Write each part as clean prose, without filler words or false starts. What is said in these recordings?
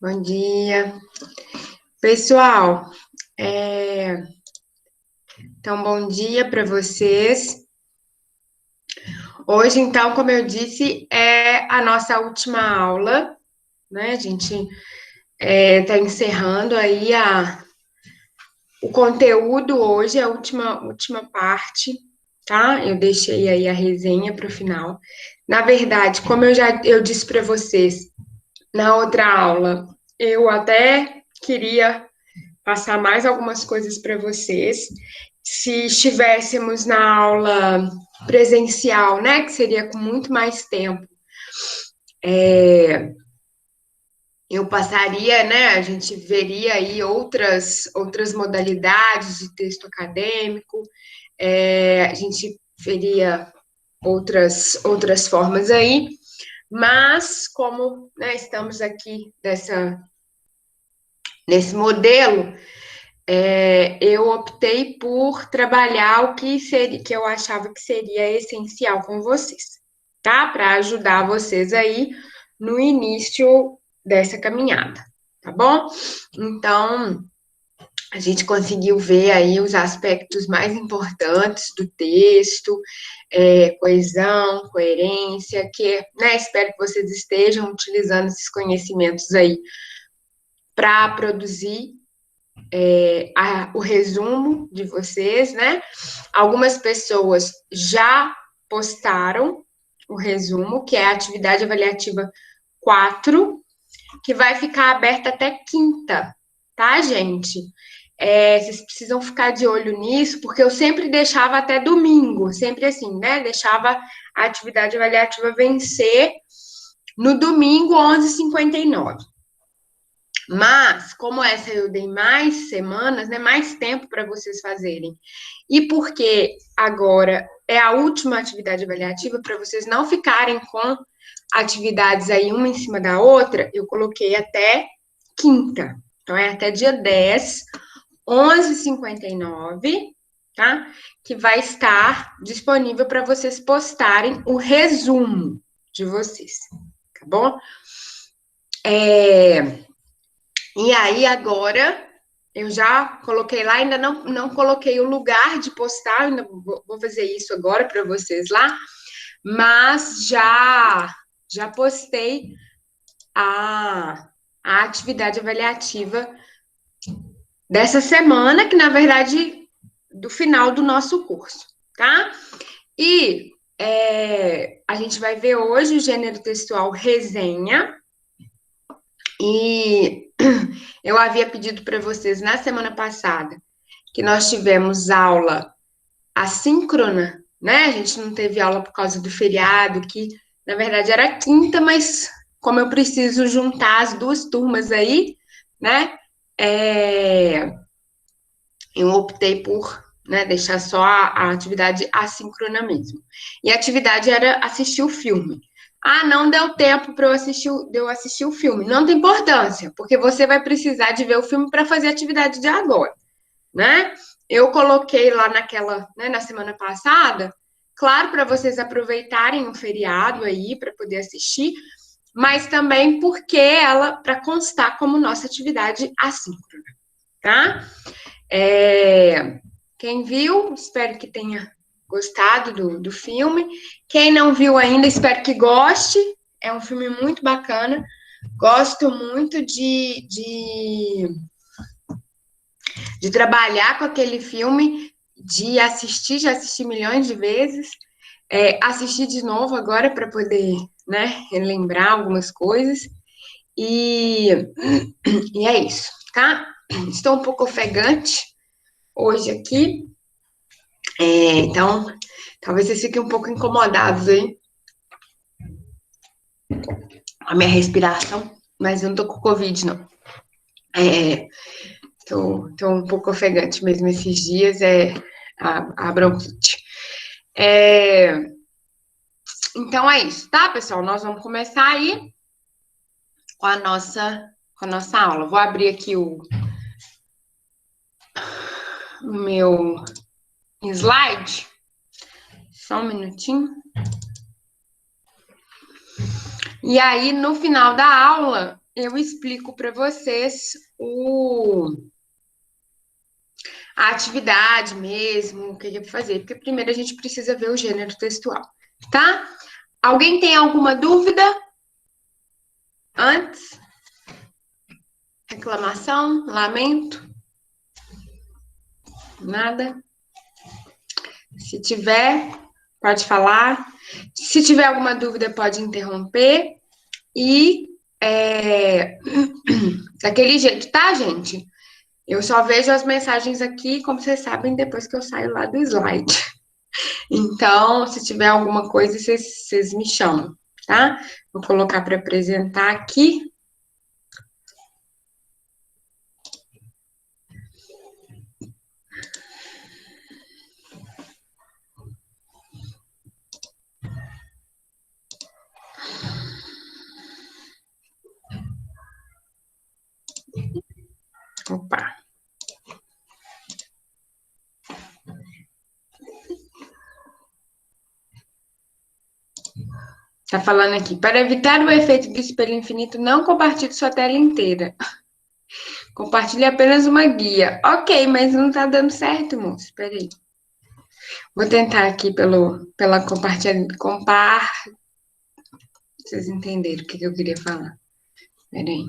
Bom dia. Pessoal, então, bom dia para vocês. Hoje, então, como eu disse, é a nossa última aula, né? A gente está encerrando aí o conteúdo hoje, a última parte, tá? Eu deixei aí a resenha para o final. Na verdade, como eu disse para vocês na outra aula, eu até queria passar mais algumas coisas para vocês. Se estivéssemos na aula presencial, né, que seria com muito mais tempo, eu passaria, né, a gente veria aí outras modalidades de texto acadêmico, a gente veria outras formas aí, mas como, né, estamos aqui nesse modelo, eu optei por trabalhar o que eu achava que seria essencial com vocês, tá? Para ajudar vocês aí no início dessa caminhada, tá bom? Então, a gente conseguiu ver aí os aspectos mais importantes do texto, coesão, coerência, que, né, espero que vocês estejam utilizando esses conhecimentos aí para produzir o resumo de vocês, né? Algumas pessoas já postaram o resumo, que é a atividade avaliativa 4, que vai ficar aberta até quinta, tá, gente? Vocês precisam ficar de olho nisso, porque eu sempre deixava até domingo, sempre assim, né? Deixava a atividade avaliativa vencer no domingo, 11h59. Mas, como essa eu dei mais semanas, né, mais tempo para vocês fazerem, e porque agora é a última atividade avaliativa, para vocês não ficarem com atividades aí uma em cima da outra, eu coloquei até quinta. Então, é até dia 10, 11h59, tá? Que vai estar disponível para vocês postarem o resumo de vocês, tá bom? E aí, agora, eu já coloquei lá, ainda não coloquei o lugar de postar, ainda vou fazer isso agora para vocês lá, mas já postei a atividade avaliativa dessa semana, que na verdade, do final do nosso curso, tá? E a gente vai ver hoje o gênero textual resenha, e eu havia pedido para vocês na semana passada que nós tivemos aula assíncrona, né? A gente não teve aula por causa do feriado, que na verdade era quinta, mas como eu preciso juntar as duas turmas aí, né? Eu optei por, né, deixar só a atividade assíncrona mesmo. E a atividade era assistir o filme. Ah, não deu tempo para eu assistir o filme. Não tem importância, porque você vai precisar de ver o filme para fazer a atividade de agora, né? Eu coloquei lá né, na semana passada, claro, para vocês aproveitarem o feriado aí para poder assistir, mas também porque para constar como nossa atividade assíncrona, tá? Quem viu, espero que tenha gostado do filme. Quem não viu ainda, espero que goste. É um filme muito bacana. Gosto muito de trabalhar com aquele filme, de assistir, já assisti milhões de vezes. Assistir de novo agora para poder, né, relembrar algumas coisas. E é isso, tá? Estou um pouco ofegante hoje aqui. Então, talvez vocês fiquem um pouco incomodados aí com a minha respiração, mas eu não tô com Covid, não. Tô um pouco ofegante mesmo esses dias, a bronquite. Então é isso, tá, pessoal? Nós vamos começar aí com a nossa aula. Vou abrir aqui o meu slide. Só um minutinho. E aí, no final da aula, eu explico para vocês a atividade mesmo, o que é para fazer, porque primeiro a gente precisa ver o gênero textual, tá? Alguém tem alguma dúvida antes? Reclamação? Lamento? Nada? Se tiver, pode falar. Se tiver alguma dúvida, pode interromper. E daquele jeito, tá, gente? Eu só vejo as mensagens aqui, como vocês sabem, depois que eu saio lá do slide. Então, se tiver alguma coisa, vocês me chamam, tá? Vou colocar para apresentar aqui. Opa. Tá falando aqui. Para evitar o efeito do espelho infinito, não compartilhe sua tela inteira. Compartilhe apenas uma guia. Ok, mas não tá dando certo, moço. Espera aí. Vou tentar aqui pela compartilhar. Vocês entenderam o que eu queria falar. Espera aí.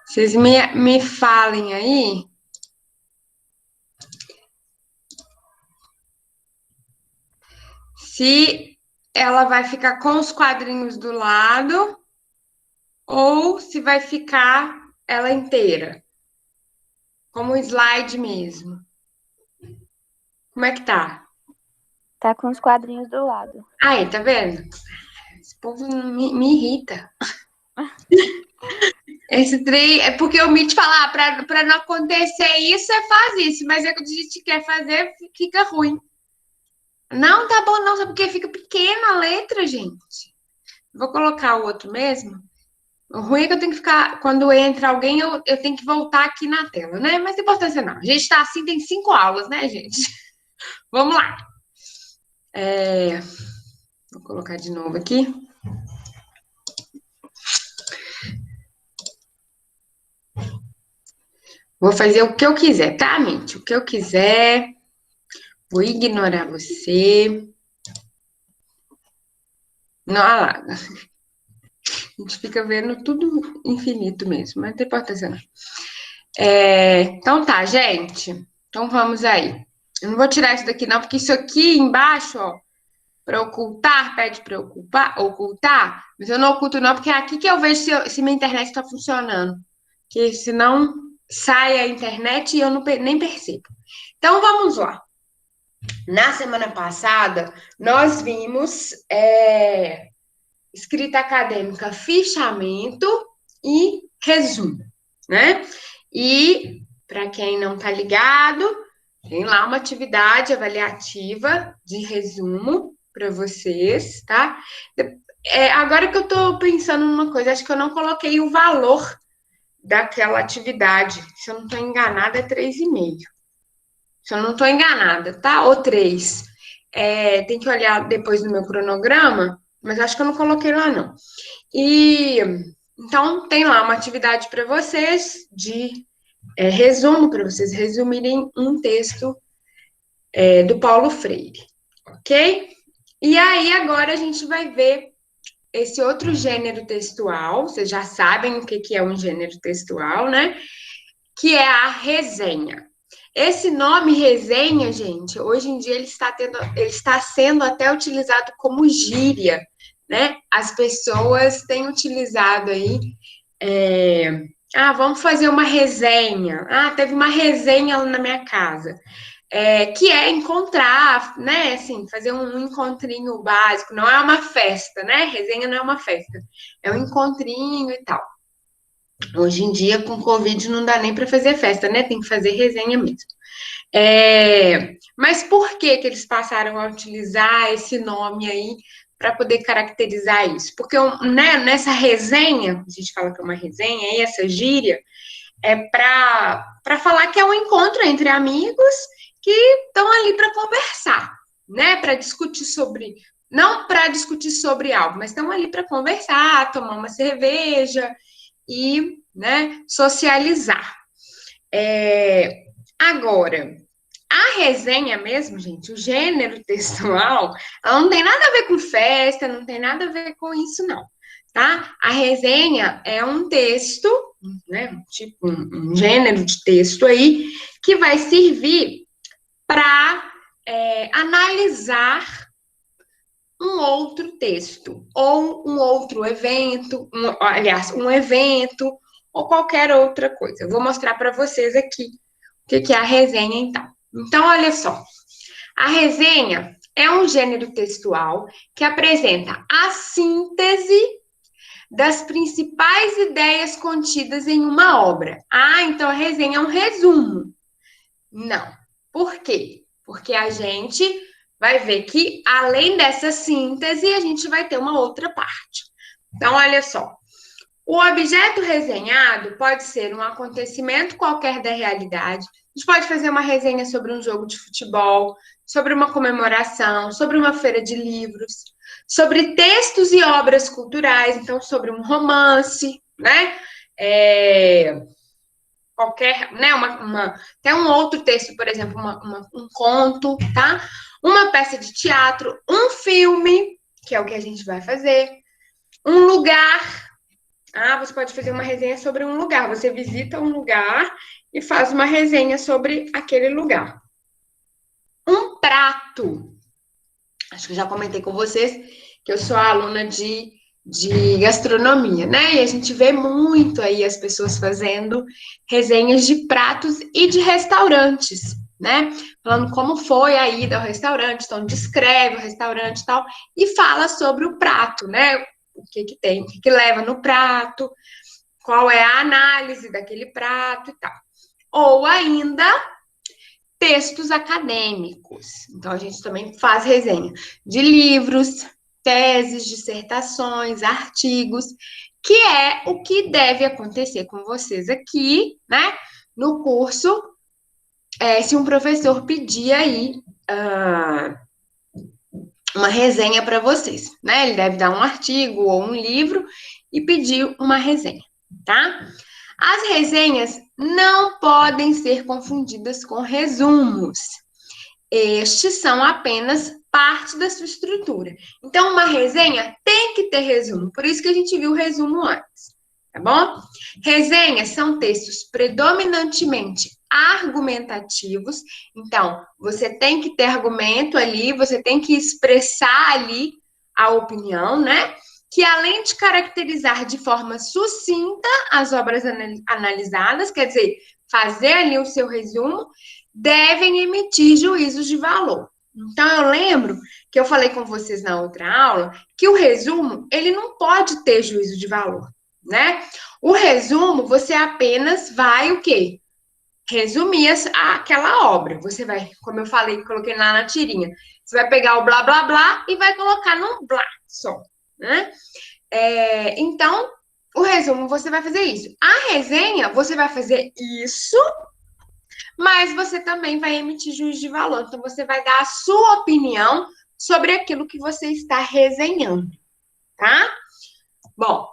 Vocês me falem aí. Se ela vai ficar com os quadrinhos do lado ou se vai ficar ela inteira, como um slide mesmo. Como é que tá? Tá com os quadrinhos do lado. Aí, tá vendo? Esse povo me irrita. Esse trem é porque o Mitch fala, pra não acontecer isso, faz isso, mas é que a gente quer fazer, fica ruim. Não, tá bom, não, sabe porque fica pequena a letra, gente. Vou colocar o outro mesmo. O ruim é que eu tenho que ficar, quando entra alguém, eu tenho que voltar aqui na tela, né? Mas não tem importância não. A gente tá assim, tem 5 aulas, né, gente? Vamos lá. Vou colocar de novo aqui. Vou fazer o que eu quiser, tá, mente? O que eu quiser. Vou ignorar você. Não, olha lá. A gente fica vendo tudo infinito mesmo, mas não tem importância não. Então tá, gente. Então vamos aí. Eu não vou tirar isso daqui não, porque isso aqui embaixo, ó, para ocultar, pede para ocultar, mas eu não oculto não, porque é aqui que eu vejo se minha internet está funcionando. Porque senão sai a internet e eu não, nem percebo. Então vamos lá. Na semana passada, nós vimos escrita acadêmica, fichamento e resumo, né? E, para quem não tá ligado, tem lá uma atividade avaliativa de resumo para vocês, tá? Agora que eu tô pensando numa coisa, acho que eu não coloquei o valor daquela atividade. Se eu não tô enganada, é 3,5. Se eu não tô enganada, tá? Ou 3. Tem que olhar depois no meu cronograma, mas acho que eu não coloquei lá, não. E então tem lá uma atividade para vocês de resumo, para vocês resumirem um texto do Paulo Freire, ok? E aí agora a gente vai ver esse outro gênero textual, vocês já sabem o que é um gênero textual, né? Que é a resenha. Esse nome resenha, gente, hoje em dia ele está sendo até utilizado como gíria, né? As pessoas têm utilizado aí. Vamos fazer uma resenha. Teve uma resenha na minha casa. Que é encontrar, né? Assim, fazer um encontrinho básico. Não é uma festa, né? Resenha não é uma festa. É um encontrinho e tal. Hoje em dia, com Covid, não dá nem para fazer festa, né? Tem que fazer resenha mesmo. Mas por que eles passaram a utilizar esse nome aí para poder caracterizar isso? Porque né, nessa resenha, a gente fala que é uma resenha, e essa gíria é para falar que é um encontro entre amigos que estão ali para conversar, né? Para discutir sobre não para discutir sobre algo, mas estão ali para conversar, tomar uma cerveja e, né, socializar. Agora, a resenha mesmo, gente, o gênero textual, ela não tem nada a ver com festa, não tem nada a ver com isso, não, tá? A resenha é um texto, né, tipo um gênero de texto aí, que vai servir para analisar um outro texto, ou um outro evento, um evento, ou qualquer outra coisa. Eu vou mostrar para vocês aqui o que é a resenha, então. Então, olha só. A resenha é um gênero textual que apresenta a síntese das principais ideias contidas em uma obra. Ah, então a resenha é um resumo. Não. Por quê? Porque a gente vai ver que, além dessa síntese, a gente vai ter uma outra parte. Então, olha só. O objeto resenhado pode ser um acontecimento qualquer da realidade. A gente pode fazer uma resenha sobre um jogo de futebol, sobre uma comemoração, sobre uma feira de livros, sobre textos e obras culturais, então sobre um romance, né? Qualquer, né? Tem um outro texto, por exemplo, um conto, tá? Uma peça de teatro, um filme, que é o que a gente vai fazer, um lugar. Você pode fazer uma resenha sobre um lugar. Você visita um lugar e faz uma resenha sobre aquele lugar. Um prato. Acho que eu já comentei com vocês que eu sou aluna de gastronomia, né? E a gente vê muito aí as pessoas fazendo resenhas de pratos e de restaurantes, né? Falando como foi a ida ao restaurante, então descreve o restaurante e tal, e fala sobre o prato, né? O que tem, o que leva no prato, qual é a análise daquele prato e tal. Ou ainda textos acadêmicos. Então, a gente também faz resenha de livros, teses, dissertações, artigos, que é o que deve acontecer com vocês aqui, né? No curso, se um professor pedir aí uma resenha para vocês, né? Ele deve dar um artigo ou um livro e pedir uma resenha, tá? As resenhas não podem ser confundidas com resumos. Estes são apenas parte da sua estrutura. Então, uma resenha tem que ter resumo. Por isso que a gente viu o resumo antes, tá bom? Resenhas são textos predominantemente argumentativos. Então, você tem que ter argumento ali, você tem que expressar ali a opinião, né? Que além de caracterizar de forma sucinta as obras analisadas, quer dizer, fazer ali o seu resumo, devem emitir juízos de valor. Então, eu lembro que eu falei com vocês na outra aula que o resumo, ele não pode ter juízo de valor, né? O resumo, você apenas vai o quê? Resumir aquela obra. Você vai, como eu falei, coloquei lá na tirinha, você vai pegar o blá, blá, blá e vai colocar num blá só, né? Então, o resumo, você vai fazer isso. A resenha, você vai fazer isso, mas você também vai emitir juízo de valor. Então, você vai dar a sua opinião sobre aquilo que você está resenhando, tá? Bom,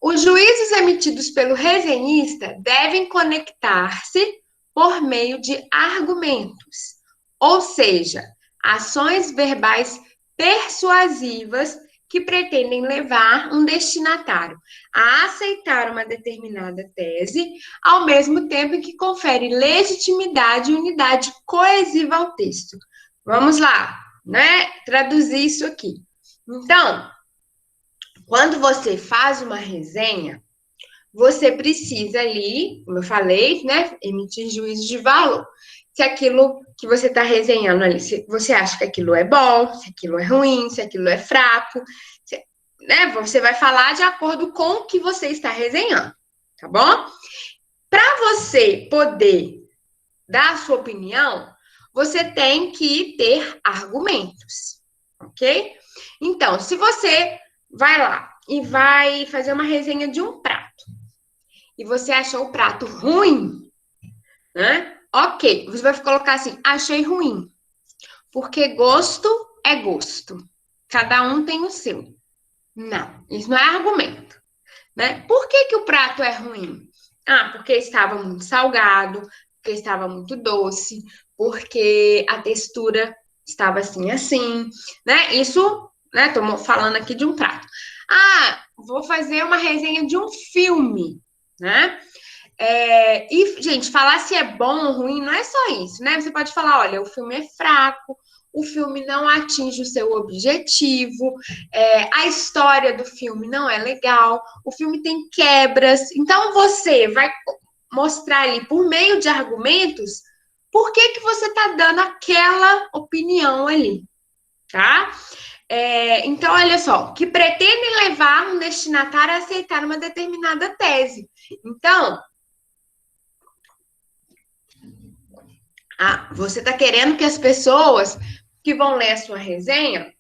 os juízos emitidos pelo resenhista devem conectar-se por meio de argumentos, ou seja, ações verbais persuasivas que pretendem levar um destinatário a aceitar uma determinada tese, ao mesmo tempo que confere legitimidade e unidade coesiva ao texto. Vamos lá, né? Traduzir isso aqui. Então, quando você faz uma resenha, você precisa ali, como eu falei, né, emitir juízo de valor. Se aquilo que você está resenhando ali, se você acha que aquilo é bom, se aquilo é ruim, se aquilo é fraco, né, você vai falar de acordo com o que você está resenhando, tá bom? Para você poder dar a sua opinião, você tem que ter argumentos, ok? Então, se você vai lá e vai fazer uma resenha de um prato, e você achou o prato ruim, né? Ok, você vai colocar assim, achei ruim. Porque gosto é gosto. cada um tem o seu. Não, isso não é argumento, né? Por que que o prato é ruim? Ah, porque estava muito salgado, porque estava muito doce, porque a textura estava assim, né? Isso, né? Estou falando aqui de um prato. Ah, vou fazer uma resenha de um filme, né? E, gente, falar se é bom ou ruim não é só isso, né? Você pode falar, olha, o filme é fraco, o filme não atinge o seu objetivo, a história do filme não é legal, o filme tem quebras. Então, você vai mostrar ali, por meio de argumentos, por que que você está dando aquela opinião ali, tá? Então, olha só, que pretendem levar um destinatário a aceitar uma determinada tese. Então, você está querendo que as pessoas que vão ler a sua resenha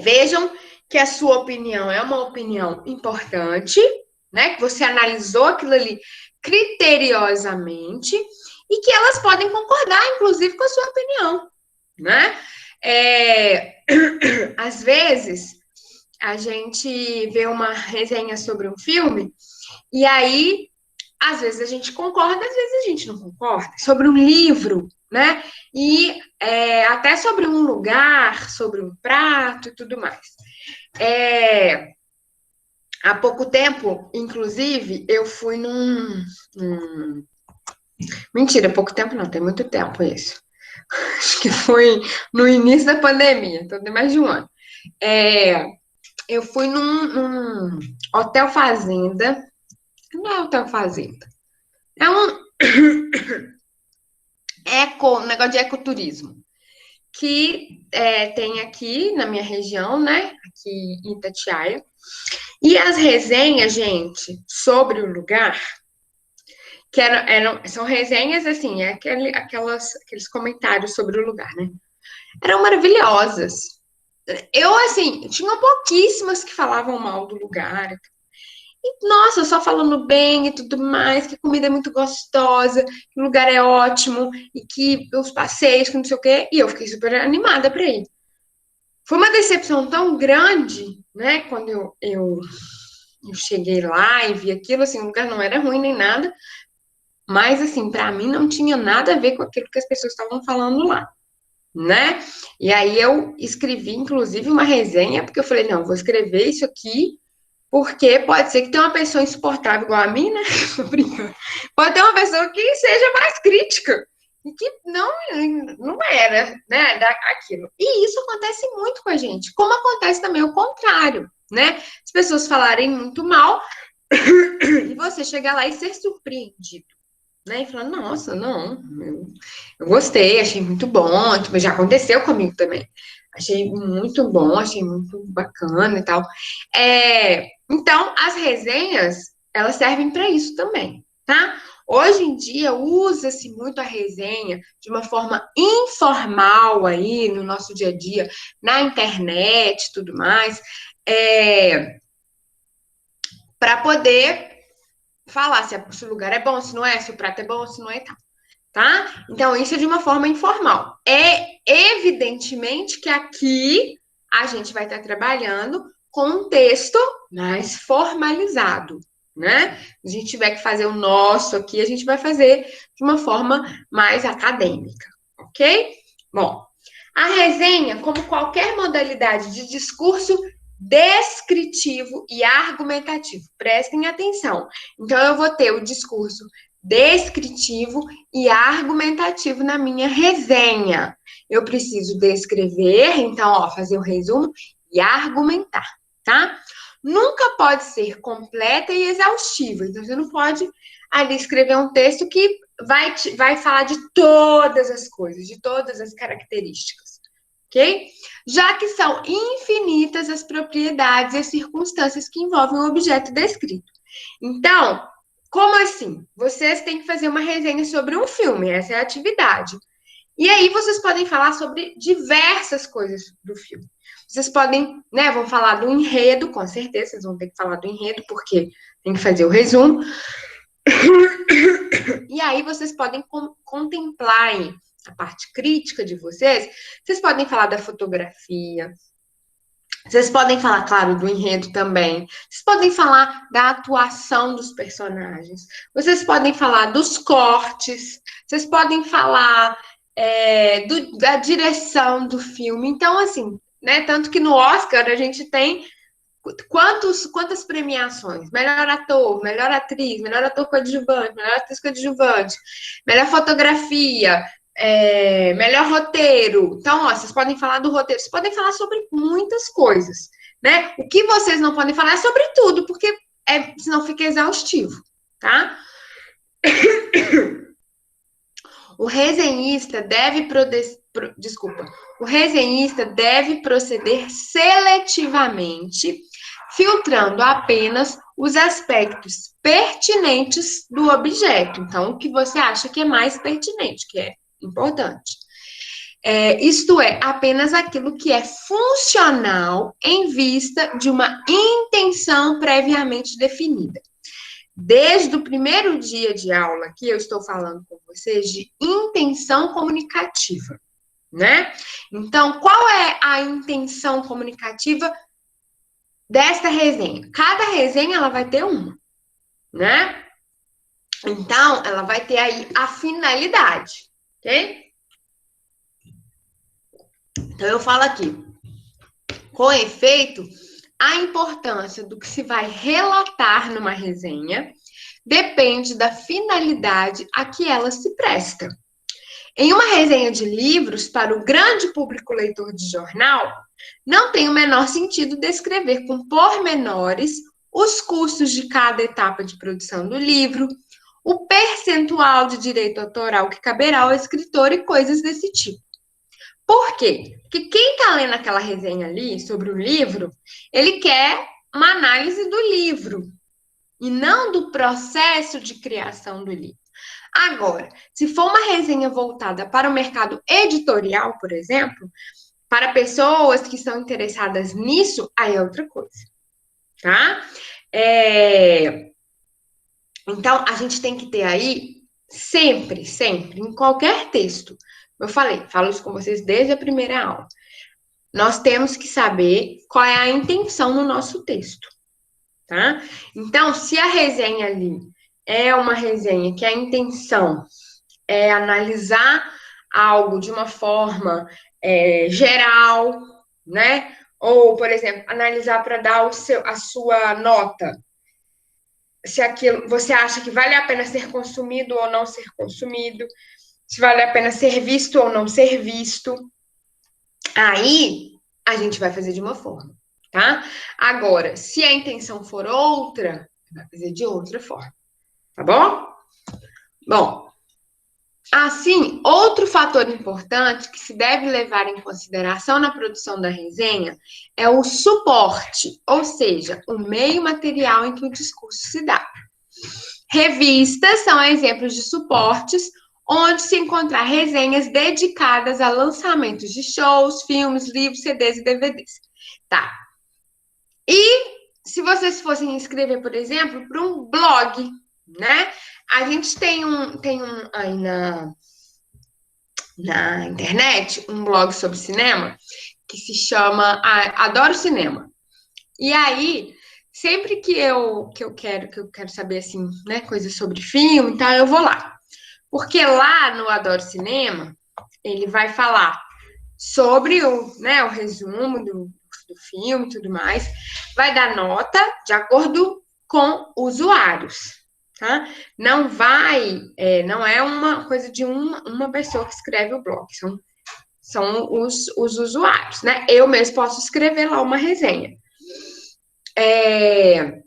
vejam que a sua opinião é uma opinião importante, né? Que você analisou aquilo ali criteriosamente e que elas podem concordar, inclusive, com a sua opinião, né? Às vezes, a gente vê uma resenha sobre um filme e aí, às vezes a gente concorda, às vezes a gente não concorda. Sobre um livro, né? E até sobre um lugar, sobre um prato e tudo mais. Há pouco tempo, inclusive, eu fui Mentira, pouco tempo não, tem muito tempo isso. Acho que foi no início da pandemia, então tem mais de um ano. Eu fui num hotel fazenda. Não é hotel fazenda. É um negócio de ecoturismo. Que tem aqui na minha região, né? Aqui em Itatiaia. E as resenhas, gente, sobre o lugar, que são resenhas, assim, aqueles comentários sobre o lugar, né? Eram maravilhosas. Eu, assim, tinha pouquíssimas que falavam mal do lugar. E, nossa, só falando bem e tudo mais, que a comida é muito gostosa, que o lugar é ótimo, e que os passeios, que não sei o quê. E eu fiquei super animada para ir. Foi uma decepção tão grande, né? Quando eu cheguei lá e vi aquilo, assim, o lugar não era ruim nem nada, mas, assim, para mim não tinha nada a ver com aquilo que as pessoas estavam falando lá, né? E aí eu escrevi, inclusive, uma resenha, porque eu falei, não, vou escrever isso aqui, porque pode ser que tenha uma pessoa insuportável igual a mim, né? Tô brincando. Pode ter uma pessoa que seja mais crítica e que não era, né, aquilo. E isso acontece muito com a gente, como acontece também o contrário, né? As pessoas falarem muito mal e você chegar lá e ser surpreendido, né? E falar, nossa, não, eu gostei, achei muito bom, tipo, já aconteceu comigo também. Achei muito bom, achei muito bacana e tal. Então, as resenhas, elas servem para isso também, tá? Hoje em dia, usa-se muito a resenha de uma forma informal aí, no nosso dia a dia, na internet e tudo mais, para poder falar se o lugar é bom, se não é, se o prato é bom, se não é e tal. Tá? Então, isso é de uma forma informal. Evidentemente que aqui a gente vai estar trabalhando com um texto mais formalizado, né? Se a gente tiver que fazer o nosso aqui, a gente vai fazer de uma forma mais acadêmica, ok? Bom, a resenha, como qualquer modalidade de discurso descritivo e argumentativo, prestem atenção. Então, eu vou ter o discurso descritivo e argumentativo na minha resenha. Eu preciso descrever, então, fazer o resumo e argumentar, tá? Nunca pode ser completa e exaustiva. Então, você não pode ali escrever um texto que vai falar de todas as coisas, de todas as características, ok? Já que são infinitas as propriedades e as circunstâncias que envolvem o objeto descrito. Então, como assim? Vocês têm que fazer uma resenha sobre um filme, essa é a atividade. E aí vocês podem falar sobre diversas coisas do filme. Vocês podem, né, vão falar do enredo, com certeza, vocês vão ter que falar do enredo, porque tem que fazer o resumo. E aí vocês podem contemplar aí a parte crítica de vocês. Vocês podem falar da fotografia, Vocês podem falar, claro, do enredo também. Vocês podem falar da atuação dos personagens. Vocês podem falar dos cortes. Vocês podem falar da direção do filme. Então, assim, né? Tanto que no Oscar a gente tem quantas premiações? Melhor ator, melhor atriz, melhor ator coadjuvante, melhor atriz coadjuvante, melhor fotografia, melhor roteiro. Então, ó, vocês podem falar do roteiro, vocês podem falar sobre muitas coisas, né? O que vocês não podem falar é sobre tudo, porque senão fica exaustivo, tá? O resenhista deve o resenhista deve proceder seletivamente, filtrando apenas os aspectos pertinentes do objeto. Então, o que você acha que é mais pertinente, que é importante. Isto é, apenas aquilo que é funcional em vista de uma intenção previamente definida. Desde o primeiro dia de aula que eu estou falando com vocês de intenção comunicativa, né? Então, qual é a intenção comunicativa desta resenha? Cada resenha ela vai ter uma, né? Então, ela vai ter aí a finalidade, ok? Então, eu falo aqui, com efeito, a importância do que se vai relatar numa resenha depende da finalidade a que ela se presta. Em uma resenha de livros, para o grande público leitor de jornal, não tem o menor sentido descrever com pormenores os custos de cada etapa de produção do livro, o percentual de direito autoral que caberá ao escritor e coisas desse tipo. Por quê? Porque quem está lendo aquela resenha ali sobre o livro, ele quer uma análise do livro e não do processo de criação do livro. Agora, se for uma resenha voltada para o mercado editorial, por exemplo, para pessoas que estão interessadas nisso, aí é outra coisa, tá? Então, a gente tem que ter aí, sempre, em qualquer texto, eu falo isso com vocês desde a primeira aula, nós temos que saber qual é a intenção no nosso texto, tá? Então, se a resenha ali é uma resenha que a intenção é analisar algo de uma forma geral, né? Ou, por exemplo, analisar para dar a sua nota. Se aquilo você acha que vale a pena ser consumido ou não ser consumido, se vale a pena ser visto ou não ser visto. Aí a gente vai fazer de uma forma, tá? Agora, se a intenção for outra, vai fazer de outra forma, tá bom? Bom, assim, outro fator importante que se deve levar em consideração na produção da resenha é o suporte, ou seja, o meio material em que o discurso se dá. Revistas são exemplos de suportes onde se encontrar resenhas dedicadas a lançamentos de shows, filmes, livros, CDs e DVDs. Tá. E se vocês fossem escrever, por exemplo, para um blog, né? A gente tem um aí na internet um blog sobre cinema que se chama Adoro Cinema. E aí, sempre que eu quero saber assim, né, coisas sobre filme, então eu vou lá. Porque lá no Adoro Cinema, ele vai falar sobre o resumo do filme e tudo mais, vai dar nota de acordo com usuários, tá? Não não é uma coisa de uma pessoa que escreve o blog, são os usuários, né? Eu mesmo posso escrever lá uma resenha. E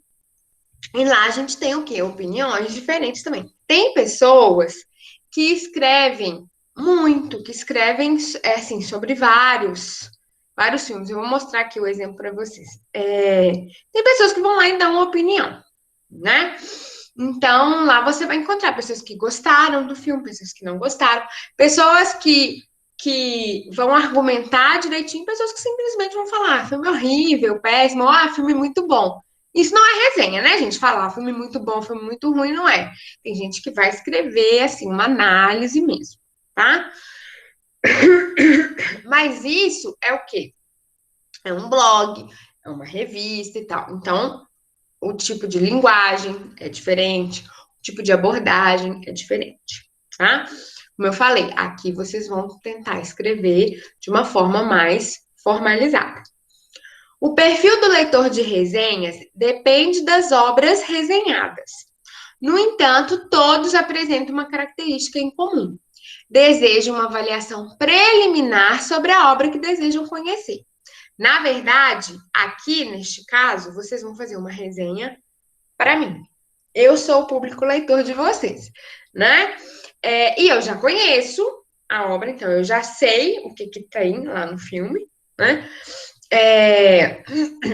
lá a gente tem o quê? Opiniões diferentes também. Tem pessoas que escrevem muito, que escrevem assim, sobre vários filmes. Eu vou mostrar aqui o exemplo para vocês. Tem pessoas que vão lá e dão uma opinião, né? Então, lá você vai encontrar pessoas que gostaram do filme, pessoas que não gostaram, pessoas que vão argumentar direitinho, pessoas que simplesmente vão falar, filme horrível, péssimo, filme muito bom. Isso não é resenha, né, gente? Falar filme muito bom, filme muito ruim, não é. Tem gente que vai escrever, assim, uma análise mesmo, tá? Mas isso é o quê? é um blog, é uma revista e tal. Então, o tipo de linguagem é diferente, o tipo de abordagem é diferente, tá? Como eu falei, aqui vocês vão tentar escrever de uma forma mais formalizada. O perfil do leitor de resenhas depende das obras resenhadas. No entanto, todos apresentam uma característica em comum. Desejam uma avaliação preliminar sobre a obra que desejam conhecer. Na verdade, aqui neste caso, vocês vão fazer uma resenha para mim. Eu sou o público leitor de vocês, né? E eu já conheço a obra, então eu já sei o que tem lá no filme, né?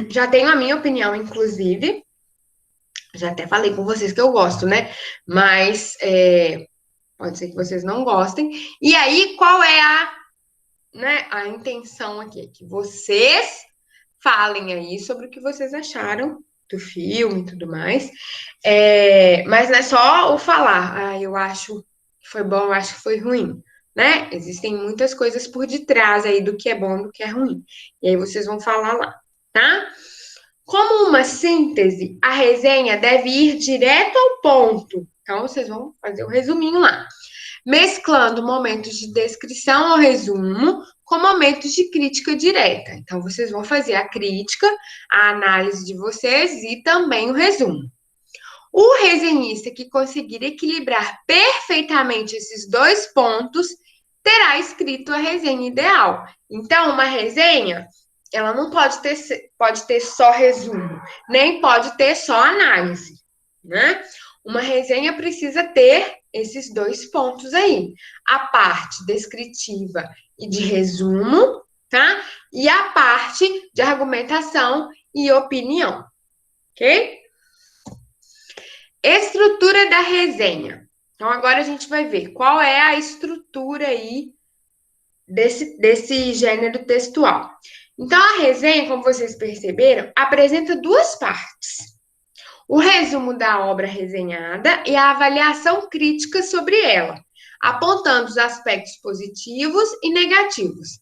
Já tenho a minha opinião, inclusive. Já até falei com vocês que eu gosto, né? Mas pode ser que vocês não gostem. E aí, qual é a intenção aqui? Que vocês falem aí sobre o que vocês acharam do filme e tudo mais. Mas não é só o falar. Eu acho que foi bom, eu acho que foi ruim. Né? Existem muitas coisas por detrás aí do que é bom e do que é ruim. E aí vocês vão falar lá, tá? Como uma síntese, a resenha deve ir direto ao ponto. Então, vocês vão fazer o resuminho lá. Mesclando momentos de descrição ou resumo com momentos de crítica direta. Então, vocês vão fazer a crítica, a análise de vocês e também o resumo. O resenhista que conseguir equilibrar perfeitamente esses dois pontos terá escrito a resenha ideal. Então, uma resenha, ela não pode ter só resumo, nem pode ter só análise, né? Uma resenha precisa ter esses dois pontos aí. A parte descritiva e de resumo, tá? E a parte de argumentação e opinião, ok? Estrutura da resenha. Então, agora a gente vai ver qual é a estrutura aí desse gênero textual. Então, a resenha, como vocês perceberam, apresenta duas partes. O resumo da obra resenhada e a avaliação crítica sobre ela, apontando os aspectos positivos e negativos.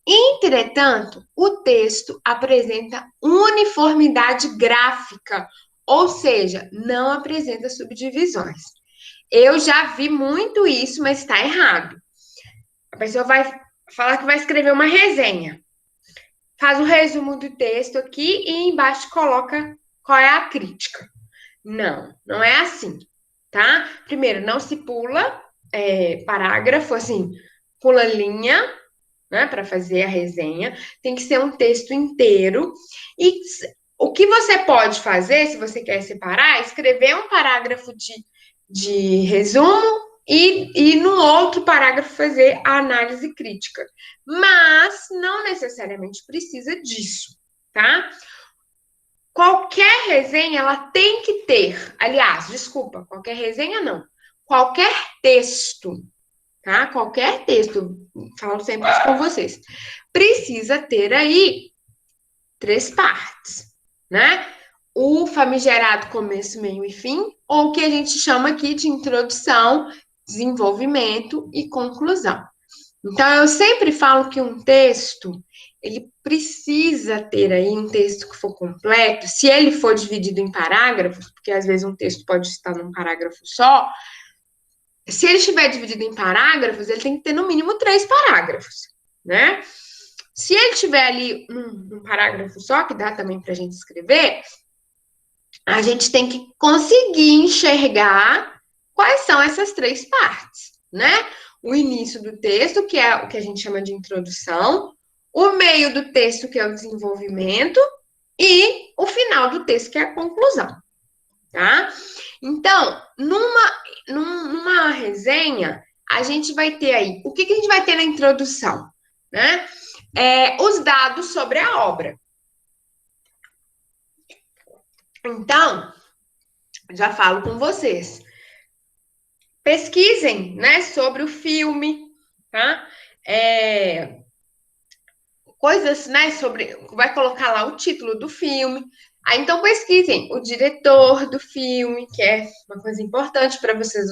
Entretanto, o texto apresenta uniformidade gráfica, ou seja, não apresenta subdivisões. Eu já vi muito isso, mas está errado. A pessoa vai falar que vai escrever uma resenha. Faz o resumo do texto aqui e embaixo coloca qual é a crítica. Não, não é assim, tá? Primeiro, não se pula parágrafo, assim, pula linha, né, para fazer a resenha. Tem que ser um texto inteiro. E o que você pode fazer, se você quer separar, é escrever um parágrafo de resumo e no outro parágrafo fazer a análise crítica. Mas não necessariamente precisa disso, tá? Qualquer resenha, ela tem que ter, aliás, desculpa, qualquer resenha não, qualquer texto, tá? Qualquer texto, falo sempre isso com vocês, precisa ter aí 3 partes, né? O famigerado começo, meio e fim, ou o que a gente chama aqui de introdução, desenvolvimento e conclusão. Então, eu sempre falo que um texto, ele precisa ter aí um texto que for completo, se ele for dividido em parágrafos, porque às vezes um texto pode estar num parágrafo só, se ele estiver dividido em parágrafos, ele tem que ter no mínimo 3 parágrafos, né? Se ele estiver ali num parágrafo só, que dá também para a gente escrever, a gente tem que conseguir enxergar quais são essas 3 partes, né? O início do texto, que é o que a gente chama de introdução, o meio do texto, que é o desenvolvimento, e o final do texto, que é a conclusão, tá? Então, numa resenha, a gente vai ter aí, o que a gente vai ter na introdução, né? Os dados sobre a obra. Então, já falo com vocês. Pesquisem, né, sobre o filme, tá? Coisas, né, sobre... Vai colocar lá o título do filme. Aí, então, pesquisem o diretor do filme, que é uma coisa importante para vocês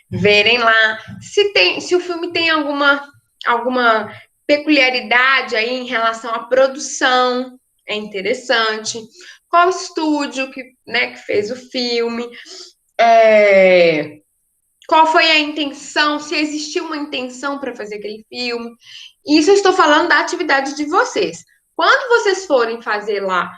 verem lá. Se o filme tem alguma peculiaridade aí em relação à produção, é interessante. Qual estúdio que fez o filme? Qual foi a intenção? Se existiu uma intenção para fazer aquele filme? Isso eu estou falando da atividade de vocês. Quando vocês forem fazer lá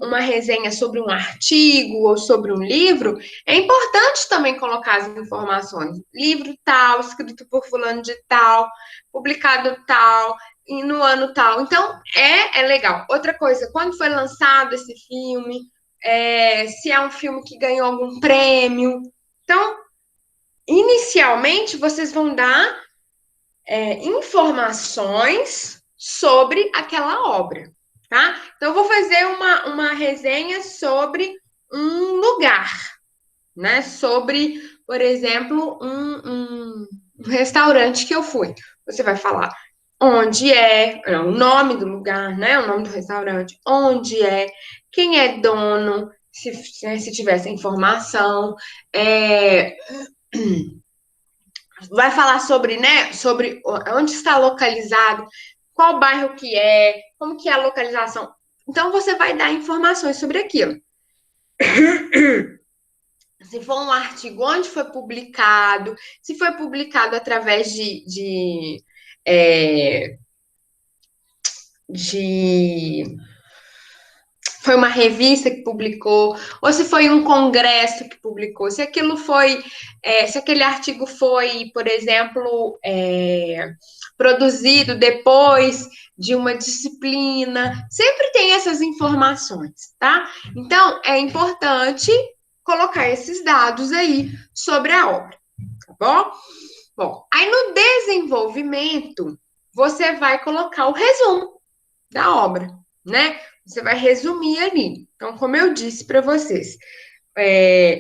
uma resenha sobre um artigo ou sobre um livro, é importante também colocar as informações. Livro tal, escrito por fulano de tal, publicado tal, e no ano tal. Então, é legal. Outra coisa, quando foi lançado esse filme, se é um filme que ganhou algum prêmio. Então, inicialmente, vocês vão dar informações sobre aquela obra, tá? Então, eu vou fazer uma resenha sobre um lugar, né? Sobre, por exemplo, um restaurante que eu fui. Você vai falar onde é, o nome do lugar, né? O nome do restaurante, onde é, quem é dono, se tivesse informação, vai falar sobre, né, sobre onde está localizado, qual bairro que é, como que é a localização. Então, você vai dar informações sobre aquilo. Se for um artigo, onde foi publicado, se foi publicado através de foi uma revista que publicou, ou se foi um congresso que publicou, se aquilo foi, se aquele artigo foi, por exemplo, produzido depois de uma disciplina, sempre tem essas informações, tá? Então, é importante colocar esses dados aí sobre a obra, tá bom? Bom, aí no desenvolvimento, você vai colocar o resumo da obra, né? Você vai resumir ali. Então, como eu disse para vocês,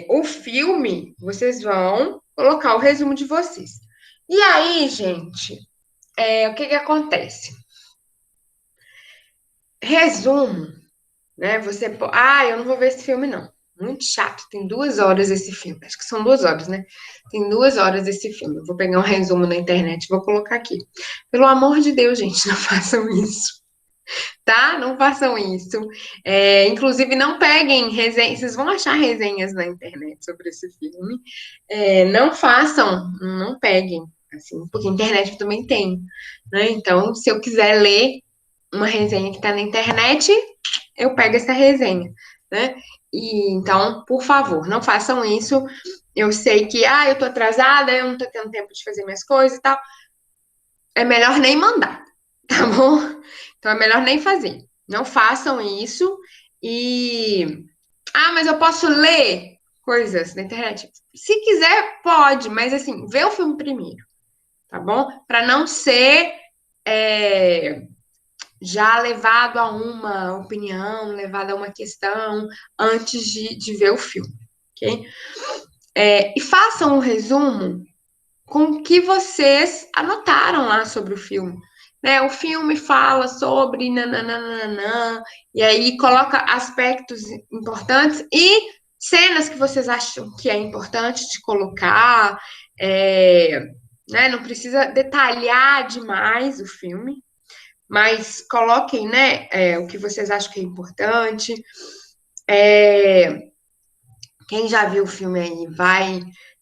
o filme, vocês vão colocar o resumo de vocês. E aí, gente, o que acontece? Resumo, né? Eu não vou ver esse filme, não. Muito chato, tem 2 horas esse filme. Acho que são 2 horas, né? Tem 2 horas esse filme. Eu vou pegar um resumo na internet e vou colocar aqui. Pelo amor de Deus, gente, não façam isso. Tá? Não façam isso. Inclusive, não peguem resenhas. Vocês vão achar resenhas na internet sobre esse filme. Não façam, não peguem. Assim, porque a internet também tem. Né? Então, se eu quiser ler uma resenha que está na internet, eu pego essa resenha. Né? Então, por favor, não façam isso. Eu sei que, eu tô atrasada, eu não tô tendo tempo de fazer minhas coisas e tal. É melhor nem mandar, tá bom? Então, é melhor nem fazer. Não façam isso. Mas eu posso ler coisas na internet? Se quiser, pode, mas assim, vê o filme primeiro, tá bom? Para não ser já levado a uma opinião, levado a uma questão antes de ver o filme, ok? E façam um resumo com o que vocês anotaram lá sobre o filme. Né? O filme fala sobre nananana, e aí coloca aspectos importantes e cenas que vocês acham que é importante de colocar. Né? Não precisa detalhar demais o filme, mas coloquem, né, o que vocês acham que é importante. Quem já viu o filme aí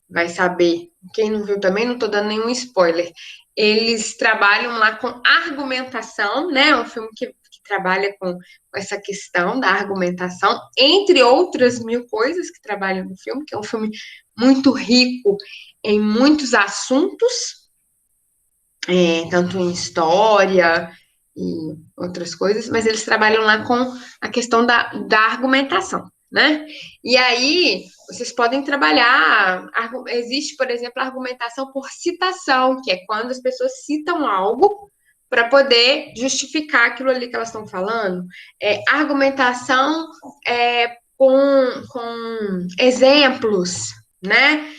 vai saber. Quem não viu também, não estou dando nenhum spoiler. Eles trabalham lá com argumentação, né? É um filme que trabalha com essa questão da argumentação, entre outras 1000 coisas que trabalham no filme, que é um filme muito rico em muitos assuntos, tanto em história e outras coisas, mas eles trabalham lá com a questão da argumentação, né? E aí, vocês podem trabalhar, existe, por exemplo, a argumentação por citação, que é quando as pessoas citam algo para poder justificar aquilo ali que elas estão falando. Argumentação com exemplos, né?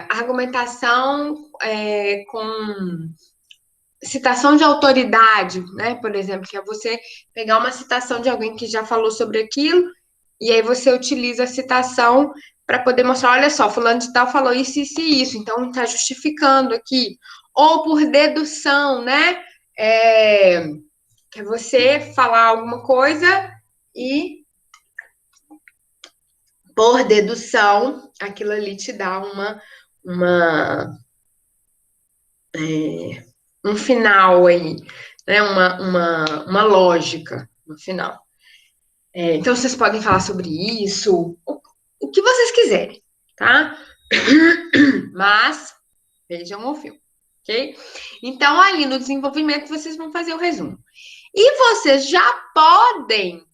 Argumentação com citação de autoridade, né? Por exemplo, que é você pegar uma citação de alguém que já falou sobre aquilo, e aí você utiliza a citação para poder mostrar, olha só, fulano de tal falou isso, isso e isso, então está justificando aqui. ou por dedução, né? Que é você falar alguma coisa e, por dedução, aquilo ali te dá um final aí, né? Uma lógica no final. Então, vocês podem falar sobre isso, o que vocês quiserem, tá? Mas, vejam o filme, ok? Então, ali no desenvolvimento, vocês vão fazer o resumo. E vocês já podem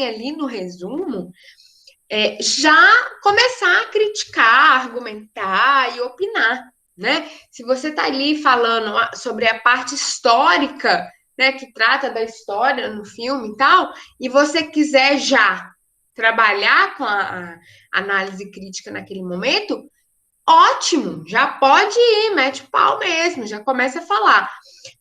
ali no resumo, já começar a criticar, argumentar e opinar, né? Se você está ali falando sobre a parte histórica, né, que trata da história no filme e tal, e você quiser já trabalhar com a análise crítica naquele momento, ótimo, já pode ir, mete o pau mesmo, já começa a falar.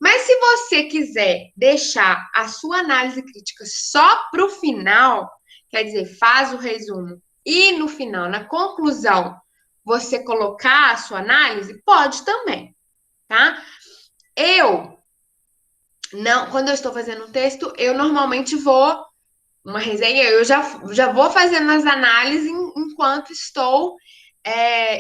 Mas se você quiser deixar a sua análise crítica só para o final, quer dizer, faz o resumo e no final, na conclusão, você colocar a sua análise, pode também, tá? Quando eu estou fazendo um texto, eu normalmente vou, uma resenha, eu já vou fazendo as análises enquanto estou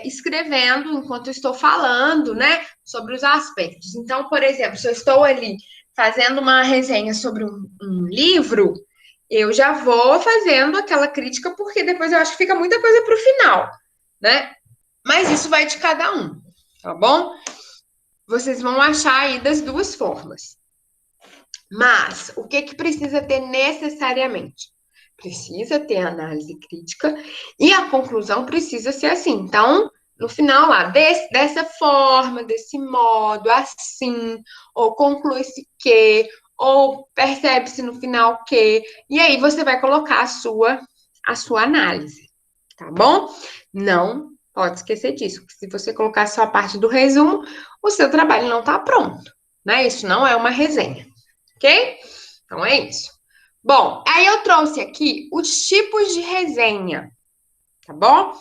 escrevendo, enquanto estou falando, né, sobre os aspectos. Então, por exemplo, se eu estou ali fazendo uma resenha sobre um livro, eu já vou fazendo aquela crítica, porque depois eu acho que fica muita coisa para o final, né? Mas isso vai de cada um, tá bom? Vocês vão achar aí das duas formas. Mas o que precisa ter necessariamente? Precisa ter análise crítica e a conclusão precisa ser assim. Então, no final lá, dessa forma, desse modo, assim, ou conclui-se que, ou percebe-se no final que, e aí você vai colocar a sua análise, tá bom? Não pode esquecer disso, porque se você colocar só a parte do resumo, o seu trabalho não está pronto, né? Isso não é uma resenha, ok? Então é isso. Bom, aí eu trouxe aqui os tipos de resenha, tá bom?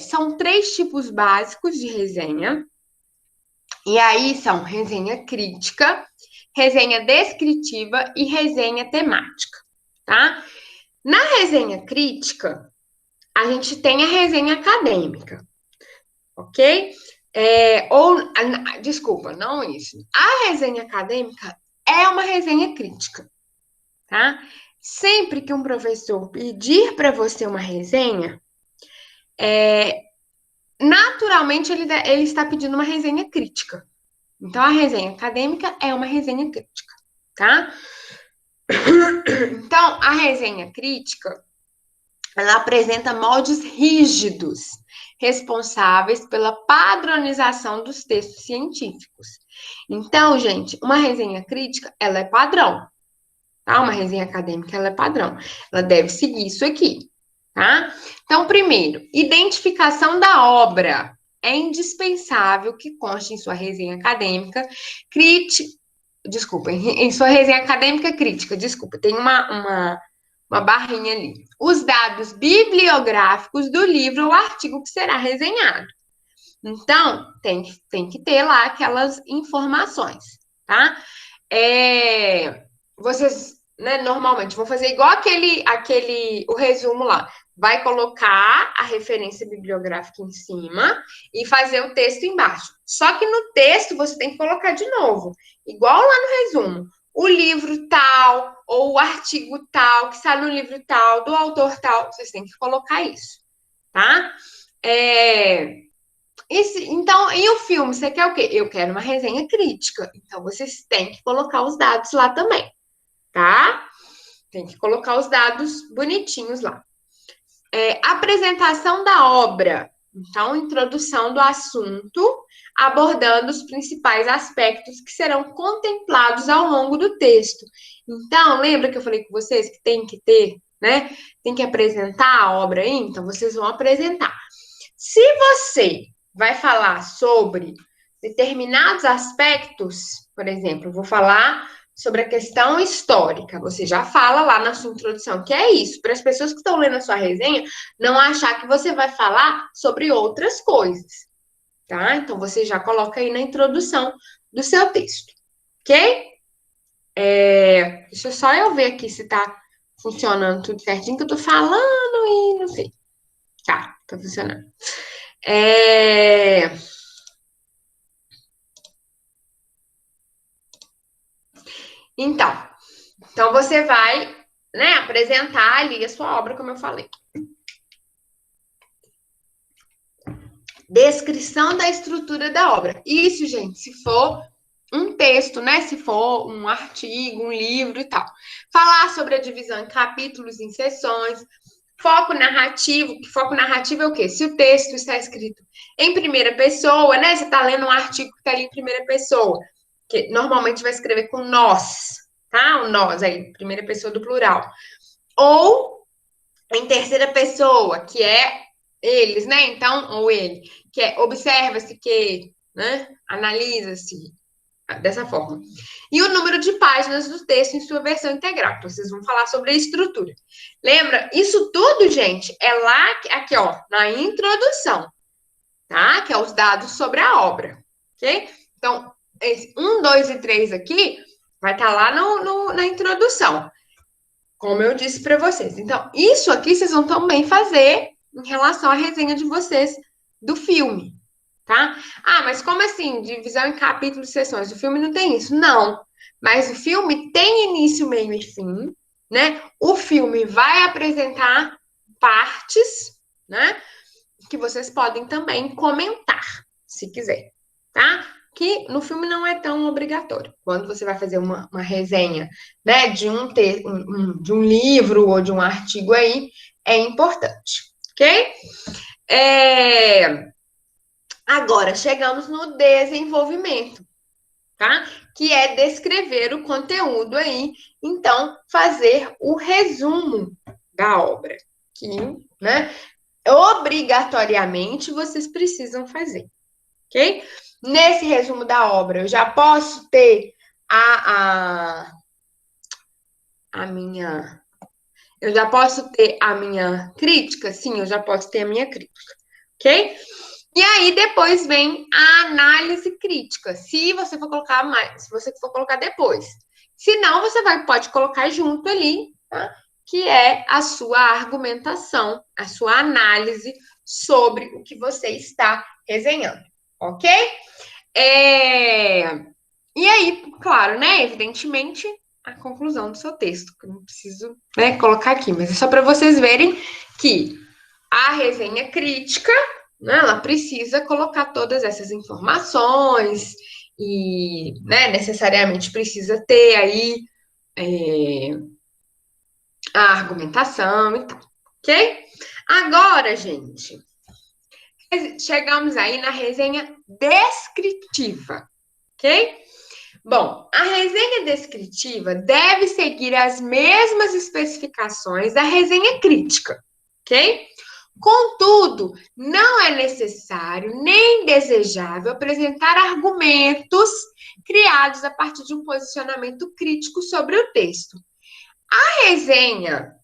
São 3 tipos básicos de resenha. E aí são resenha crítica, resenha descritiva e resenha temática, tá? Na resenha crítica, a gente tem a resenha acadêmica, ok? Desculpa, não isso. A resenha acadêmica é uma resenha crítica, tá? Sempre que um professor pedir para você uma resenha, naturalmente ele está pedindo uma resenha crítica. Então, a resenha acadêmica é uma resenha crítica, tá? Então, a resenha crítica, ela apresenta moldes rígidos, responsáveis pela padronização dos textos científicos. Então, gente, uma resenha crítica, ela é padrão, tá? Uma resenha acadêmica, ela é padrão. Ela deve seguir isso aqui, tá? Então, primeiro, identificação da obra. É indispensável que conste em sua resenha acadêmica em sua resenha acadêmica crítica, tem uma barrinha ali. Os dados bibliográficos do livro ou artigo que será resenhado. Então, tem que ter lá aquelas informações, tá? Vocês, né, normalmente vão fazer igual o resumo lá. Vai colocar a referência bibliográfica em cima e fazer o texto embaixo. Só que no texto você tem que colocar de novo, igual lá no resumo, o livro tal, ou o artigo tal, que está no livro tal, do autor tal, vocês têm que colocar isso, tá? Então, e o filme, você quer o quê? Eu quero uma resenha crítica, então vocês têm que colocar os dados lá também, tá? Tem que colocar os dados bonitinhos lá. Apresentação da obra. Então, introdução do assunto, abordando os principais aspectos que serão contemplados ao longo do texto. Então, lembra que eu falei com vocês que tem que ter, né? Tem que apresentar a obra aí? Então, vocês vão apresentar. Se você vai falar sobre determinados aspectos, por exemplo, eu vou falar sobre a questão histórica. Você já fala lá na sua introdução que é isso, para as pessoas que estão lendo a sua resenha não achar que você vai falar sobre outras coisas, tá? Então, você já coloca aí na introdução do seu texto, ok? Deixa só eu ver aqui se tá funcionando tudo certinho, que eu tô falando e não sei. Tá funcionando. Então você vai, né, apresentar ali a sua obra, como eu falei. Descrição da estrutura da obra. Isso, gente, se for um texto, né? Se for um artigo, um livro e tal. Falar sobre a divisão em capítulos, em seções. Foco narrativo. Foco narrativo é o quê? Se o texto está escrito em primeira pessoa, né? Você está lendo um artigo que está ali em primeira pessoa, que normalmente vai escrever com nós, tá? O nós aí, primeira pessoa do plural. Ou em terceira pessoa, que é eles, né? Então, ou ele, que é observa-se que, né? Analisa-se dessa forma. E o número de páginas do texto em sua versão integral. Então, vocês vão falar sobre a estrutura. Lembra? Isso tudo, gente, é lá, aqui, ó, na introdução, tá? Que é os dados sobre a obra, ok? Então, esse 1, 2 e 3 aqui vai estar lá na introdução, como eu disse para vocês. Então, isso aqui vocês vão também fazer em relação à resenha de vocês do filme, tá? Mas como assim? Divisão em capítulos e seções. O filme não tem isso? Não. Mas o filme tem início, meio e fim, né? O filme vai apresentar partes, né? Que vocês podem também comentar, se quiser, tá? Que no filme não é tão obrigatório. Quando você vai fazer uma resenha, né, de de um livro ou de um artigo aí, é importante, ok? Agora, chegamos no desenvolvimento, tá? Que é descrever o conteúdo aí, então, fazer o resumo da obra, que, né, obrigatoriamente vocês precisam fazer, ok? Nesse resumo da obra, eu já posso ter a minha... Eu já posso ter a minha crítica? Sim, eu já posso ter a minha crítica, ok? E aí depois vem a análise crítica, se você for colocar mais, se você for colocar depois. Se não, você pode colocar junto ali, tá? Que é a sua argumentação, a sua análise sobre o que você está resenhando, ok? E aí, claro, né? Evidentemente, a conclusão do seu texto, que eu não preciso, né, colocar aqui, mas é só para vocês verem que a resenha crítica, né, ela precisa colocar todas essas informações e, né, necessariamente precisa ter aí a argumentação e tal, ok? Agora, gente, chegamos aí na resenha descritiva, ok? Bom, a resenha descritiva deve seguir as mesmas especificações da resenha crítica, ok? Contudo, não é necessário nem desejável apresentar argumentos criados a partir de um posicionamento crítico sobre o texto. A resenha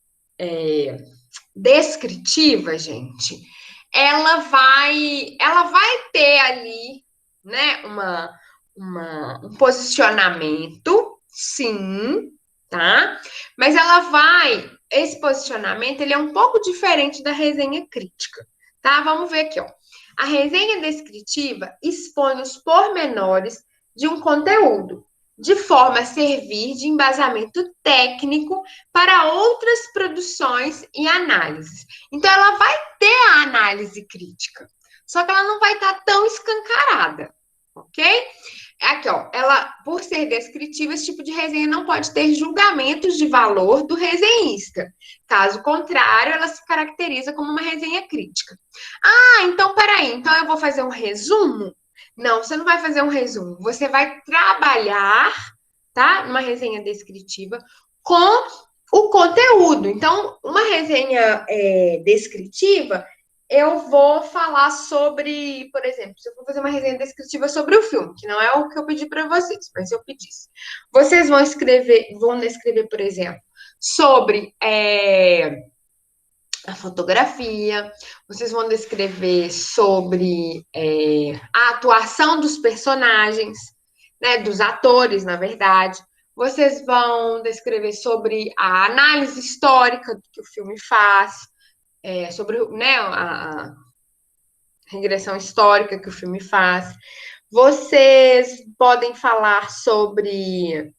descritiva, gente, ela vai ter ali, né, um posicionamento, sim, tá? Mas esse posicionamento, ele é um pouco diferente da resenha crítica, tá? Vamos ver aqui, ó. A resenha descritiva expõe os pormenores de um conteúdo, de forma a servir de embasamento técnico para outras produções e análises. Então, ela vai ter a análise crítica, só que ela não vai estar tão escancarada, ok? Aqui, ó, ela, por ser descritiva, esse tipo de resenha não pode ter julgamentos de valor do resenhista. Caso contrário, ela se caracteriza como uma resenha crítica. Então, peraí, então eu vou fazer um resumo? Não, você não vai fazer um resumo. Você vai trabalhar, tá? Uma resenha descritiva com o conteúdo. Então, uma resenha descritiva, eu vou falar sobre, por exemplo, se eu for fazer uma resenha descritiva sobre o filme, que não é o que eu pedi para vocês, mas eu pedisse. Vocês vão descrever, por exemplo, sobre a fotografia, vocês vão descrever sobre a atuação dos personagens, né, dos atores, na verdade. Vocês vão descrever sobre a análise histórica do que o filme faz, sobre, né, a regressão histórica que o filme faz. Vocês podem falar sobre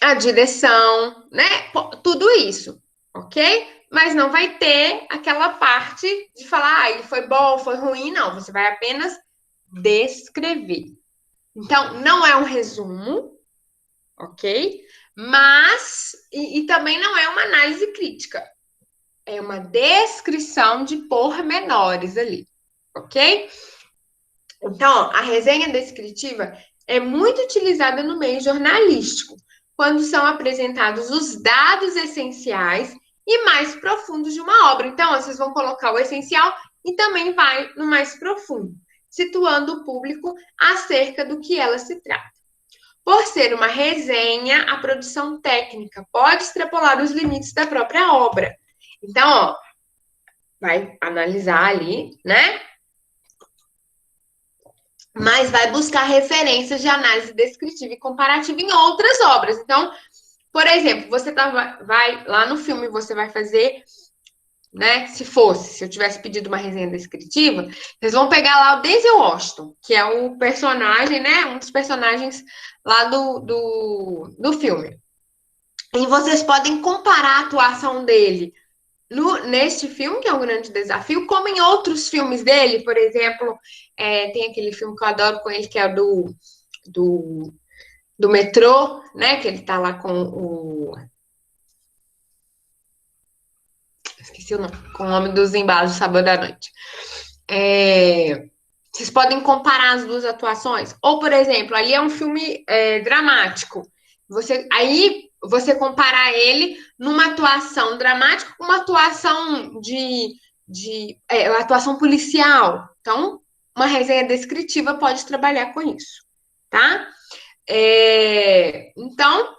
a direção, né? Tudo isso, ok? Mas não vai ter aquela parte de falar, ah, ele foi bom, foi ruim, não. Você vai apenas descrever. Então, não é um resumo, ok? Mas, e também não é uma análise crítica. É uma descrição de pormenores ali, ok? Então, a resenha descritiva é muito utilizada no meio jornalístico, quando são apresentados os dados essenciais e mais profundos de uma obra. Então, vocês vão colocar o essencial e também vai no mais profundo, situando o público acerca do que ela se trata. Por ser uma resenha, a produção técnica pode extrapolar os limites da própria obra. Então, ó, vai analisar ali, né? Mas vai buscar referências de análise descritiva e comparativa em outras obras. Então, por exemplo, você vai lá no filme, você vai fazer, né? Se eu tivesse pedido uma resenha descritiva, vocês vão pegar lá o Denzel Washington, que é o personagem, né? Um dos personagens lá do filme. E vocês podem comparar a atuação dele neste filme, que é um grande desafio, como em outros filmes dele, por exemplo, tem aquele filme que eu adoro com ele, que é do metrô, né? Que ele tá lá com o. Esqueci o nome, com o nome dos embalos do Sabor da Noite. Vocês podem comparar as duas atuações. Ou, por exemplo, ali é um filme dramático. Aí você comparar ele numa atuação dramática com uma atuação atuação policial. Então, uma resenha descritiva pode trabalhar com isso, tá? Então,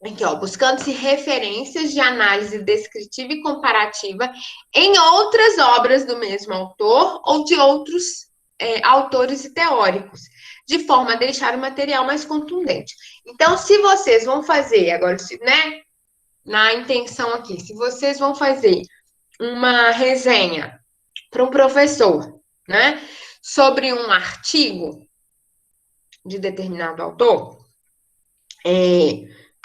aqui, ó, buscando-se referências de análise descritiva e comparativa em outras obras do mesmo autor ou de outros autores e teóricos, de forma a deixar o material mais contundente. Então, se vocês vão fazer, agora, né, na intenção aqui, se vocês vão fazer uma resenha para um professor, né, sobre um artigo de determinado autor,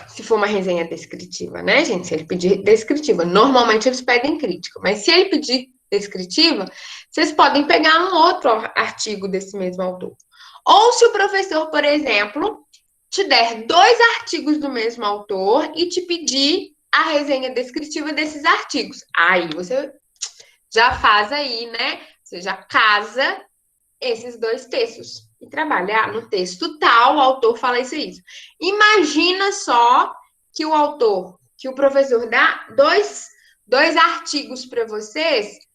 se for uma resenha descritiva, né, gente? Se ele pedir descritiva, normalmente eles pedem crítica, mas se ele pedir descritiva, vocês podem pegar um outro artigo desse mesmo autor. Ou se o professor, por exemplo, te der 2 artigos do mesmo autor e te pedir a resenha descritiva desses artigos. Aí você já faz aí, né? Você já casa esses 2 textos e trabalha no texto tal, o autor fala isso e isso. Imagina só que o professor dá 2 artigos para vocês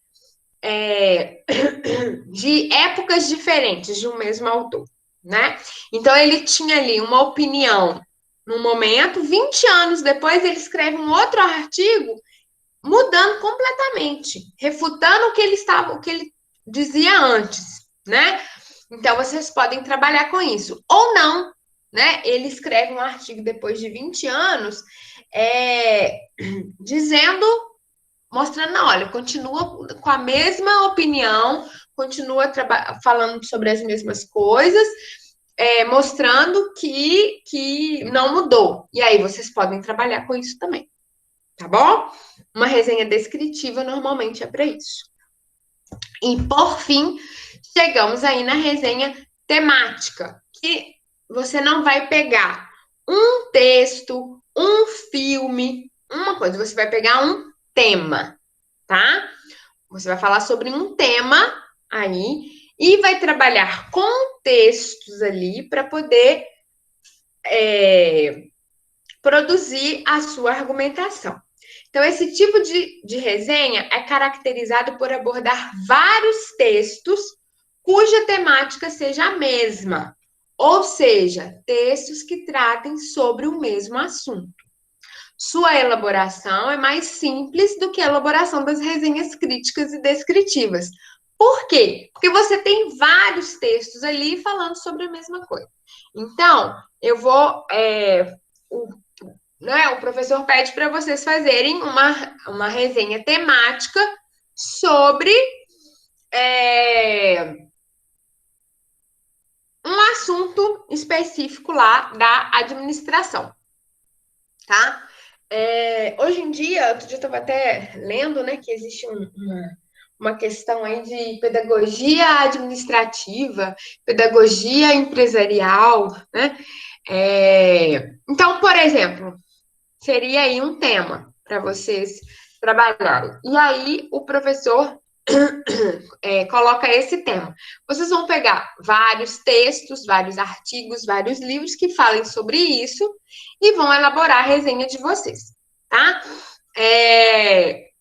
de épocas diferentes de um mesmo autor, né? Então, ele tinha ali uma opinião no momento, 20 anos depois ele escreve um outro artigo mudando completamente, refutando o que ele dizia antes, né? Então, vocês podem trabalhar com isso. Ou não, né? Ele escreve um artigo depois de 20 anos dizendo, mostrando, olha, continua com a mesma opinião, continua falando sobre as mesmas coisas, mostrando que não mudou. E aí, vocês podem trabalhar com isso também, tá bom? Uma resenha descritiva normalmente é para isso. E, por fim, chegamos aí na resenha temática, que você não vai pegar um texto, um filme, uma coisa, você vai pegar um tema, tá? Você vai falar sobre um tema aí e vai trabalhar contextos ali para poder produzir a sua argumentação. Então, esse tipo de resenha é caracterizado por abordar vários textos cuja temática seja a mesma, ou seja, textos que tratem sobre o mesmo assunto. Sua elaboração é mais simples do que a elaboração das resenhas críticas e descritivas. Por quê? Porque você tem vários textos ali falando sobre a mesma coisa. Então, eu vou. O professor pede para vocês fazerem uma resenha temática sobre um assunto específico lá da administração, tá? Hoje em dia, outro dia eu estava até lendo, né, que existe uma questão aí de pedagogia administrativa, pedagogia empresarial, né? Então, por exemplo, seria aí um tema para vocês trabalharem. E aí o professor coloca esse tema. Vocês vão pegar vários textos, vários artigos, vários livros que falem sobre isso e vão elaborar a resenha de vocês, tá?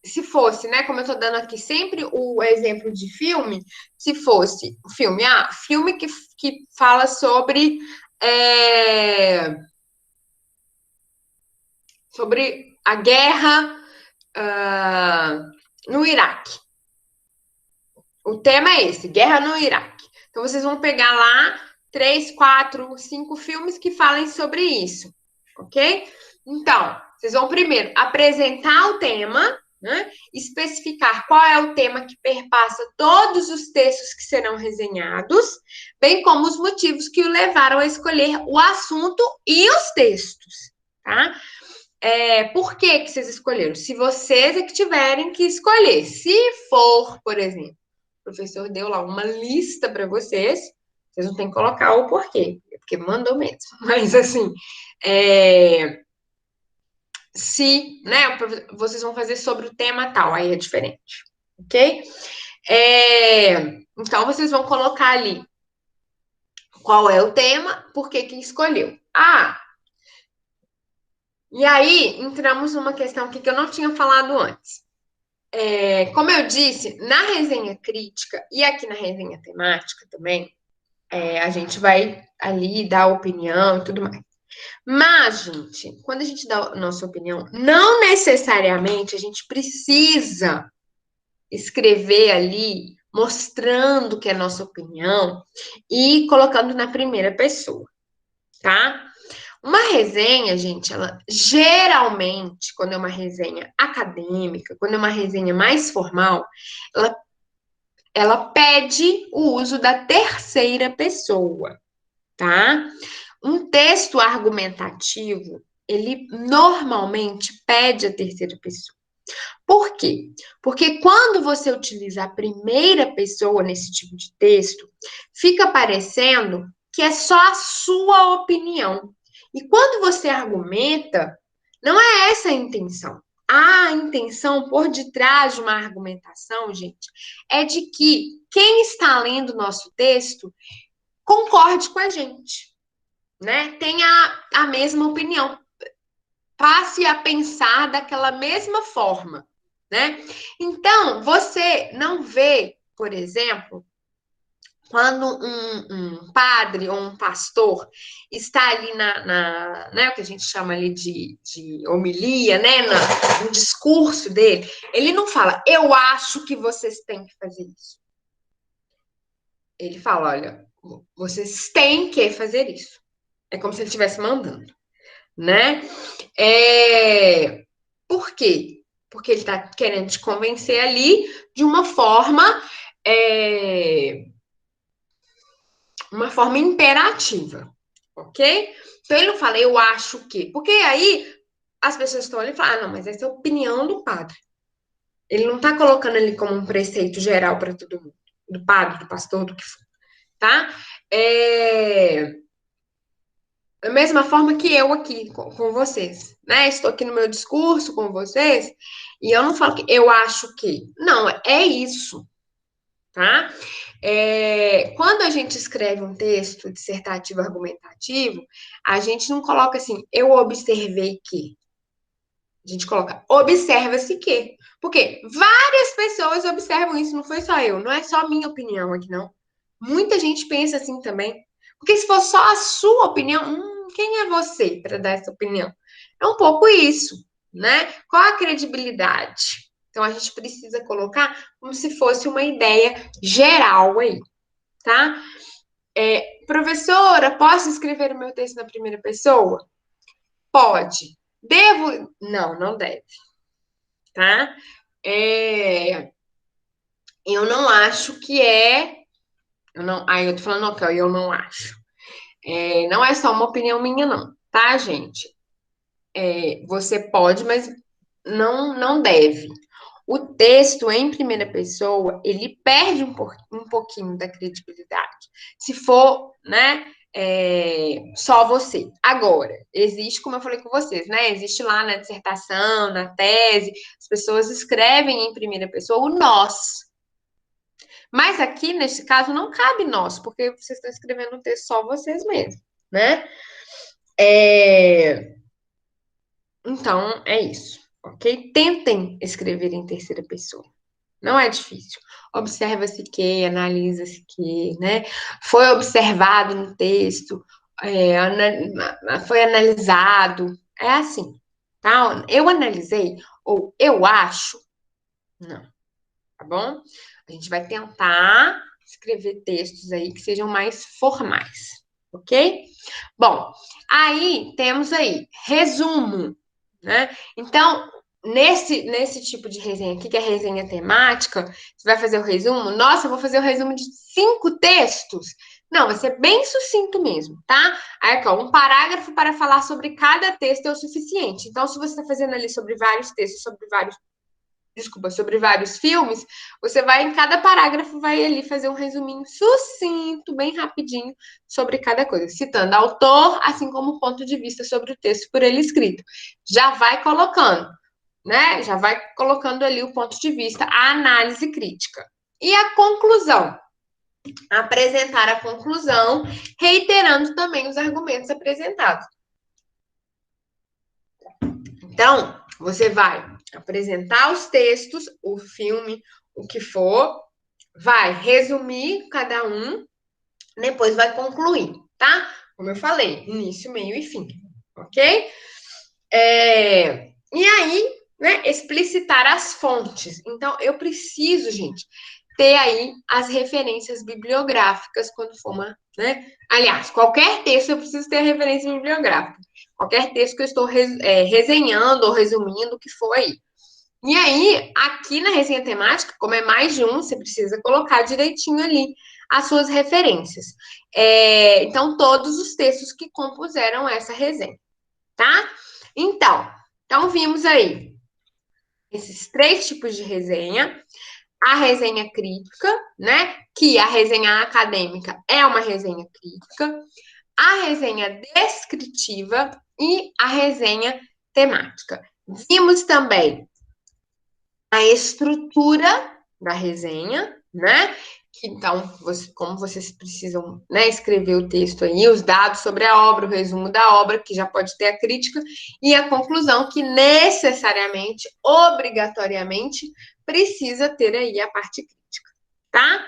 Se fosse, né, como eu estou dando aqui sempre o exemplo de filme, se fosse o filme, filme que fala sobre a guerra no Iraque. O tema é esse, guerra no Iraque. Então, vocês vão pegar lá 3, 4, 5 filmes que falem sobre isso, ok? Então, vocês vão primeiro apresentar o tema, né? Especificar qual é o tema que perpassa todos os textos que serão resenhados, bem como os motivos que o levaram a escolher o assunto e os textos, tá? Por que vocês escolheram? Se vocês é que tiverem que escolher. Se for, por exemplo, o professor deu lá uma lista para vocês, vocês não têm que colocar o porquê, porque mandou mesmo. Mas assim, se, né, vocês vão fazer sobre o tema tal, aí é diferente, ok? Então, vocês vão colocar ali qual é o tema, por que escolheu. E aí, entramos numa questão aqui que eu não tinha falado antes. Como eu disse, na resenha crítica e aqui na resenha temática também, a gente vai ali dar opinião e tudo mais. Mas, gente, quando a gente dá a nossa opinião, não necessariamente a gente precisa escrever ali mostrando que é nossa opinião e colocando na primeira pessoa, tá? Uma resenha, gente, ela geralmente, quando é uma resenha acadêmica, quando é uma resenha mais formal, ela pede o uso da terceira pessoa, tá? Um texto argumentativo, ele normalmente pede a terceira pessoa. Por quê? Porque quando você utiliza a primeira pessoa nesse tipo de texto, fica parecendo que é só a sua opinião. E quando você argumenta, não é essa a intenção. A intenção por detrás de uma argumentação, gente, é de que quem está lendo o nosso texto concorde com a gente, né? Tenha a mesma opinião. Passe a pensar daquela mesma forma, né? Então, você não vê, por exemplo, quando um padre ou um pastor está ali né, o que a gente chama ali de homilia, né, no discurso dele, ele não fala, eu acho que vocês têm que fazer isso. Ele fala, olha, vocês têm que fazer isso. É como se ele estivesse mandando, né? Por quê? Porque ele está querendo te convencer ali de uma forma imperativa, ok? Então ele não fala, eu acho que. Porque aí as pessoas estão ali e falam, não, mas essa é a opinião do padre. Ele não está colocando ali como um preceito geral para todo mundo, do padre, do pastor, do que for, tá? Da mesma forma que eu aqui com vocês, né? Estou aqui no meu discurso com vocês e eu não falo que eu acho que. Não, é isso, tá? Quando a gente escreve um texto dissertativo argumentativo, a gente não coloca assim, eu observei que. A gente coloca, observa-se que. Porque várias pessoas observam isso, não foi só eu, não é só a minha opinião aqui, não. Muita gente pensa assim também. Porque se for só a sua opinião, quem é você para dar essa opinião? É um pouco isso, né? Qual a credibilidade? Então, a gente precisa colocar como se fosse uma ideia geral aí, tá? Professora, posso escrever o meu texto na primeira pessoa? Pode. Devo? Não, não deve, tá? É, eu não acho que é. Eu não, aí eu tô falando, ok, eu não acho. Não é só uma opinião minha, não, tá, gente? Você pode, mas não deve. O texto em primeira pessoa, ele perde um pouquinho da credibilidade. Se for, né, só você. Agora, existe, como eu falei com vocês, né? Existe lá na dissertação, na tese, as pessoas escrevem em primeira pessoa o nós. Mas aqui, nesse caso, não cabe nós, porque vocês estão escrevendo um texto só vocês mesmos, né? Então, é isso, ok? Tentem escrever em terceira pessoa. Não é difícil. Observa-se que, analisa-se que, né? Foi observado no texto, foi analisado. É assim, tá? Eu analisei, ou eu acho, não, tá bom? A gente vai tentar escrever textos aí que sejam mais formais, ok? Bom, aí temos aí resumo, né? Então, nesse tipo de resenha aqui, que é resenha temática, você vai fazer o resumo. Nossa, eu vou fazer o resumo de 5 textos. Não, vai ser bem sucinto mesmo, tá? Aí, aqui, ó, um parágrafo para falar sobre cada texto é o suficiente. Então, se você está fazendo ali sobre vários textos, sobre vários filmes, você vai, em cada parágrafo, vai ali fazer um resuminho sucinto, bem rapidinho, sobre cada coisa, citando autor, assim como ponto de vista sobre o texto por ele escrito. Já vai colocando, né? Já vai colocando ali o ponto de vista, a análise crítica. E a conclusão? Apresentar a conclusão, reiterando também os argumentos apresentados. Então, você vai apresentar os textos, o filme, o que for, vai resumir cada um, depois vai concluir, tá? Como eu falei, início, meio e fim, ok? E aí, né, explicitar as fontes. Então, eu preciso, gente, ter aí as referências bibliográficas quando for uma, né? Aliás, qualquer texto eu preciso ter a referência bibliográfica. Qualquer texto que eu estou resenhando ou resumindo, o que for aí. E aí, aqui na resenha temática, como é mais de um, você precisa colocar direitinho ali as suas referências. Então, todos os textos que compuseram essa resenha, tá? Então vimos aí esses 3 tipos de resenha. A resenha crítica, né? Que a resenha acadêmica é uma resenha crítica. A resenha descritiva e a resenha temática. Vimos também a estrutura da resenha, né? Então, como vocês precisam, né, escrever o texto aí, os dados sobre a obra, o resumo da obra, que já pode ter a crítica, e a conclusão, que necessariamente, obrigatoriamente, precisa ter aí a parte crítica, tá?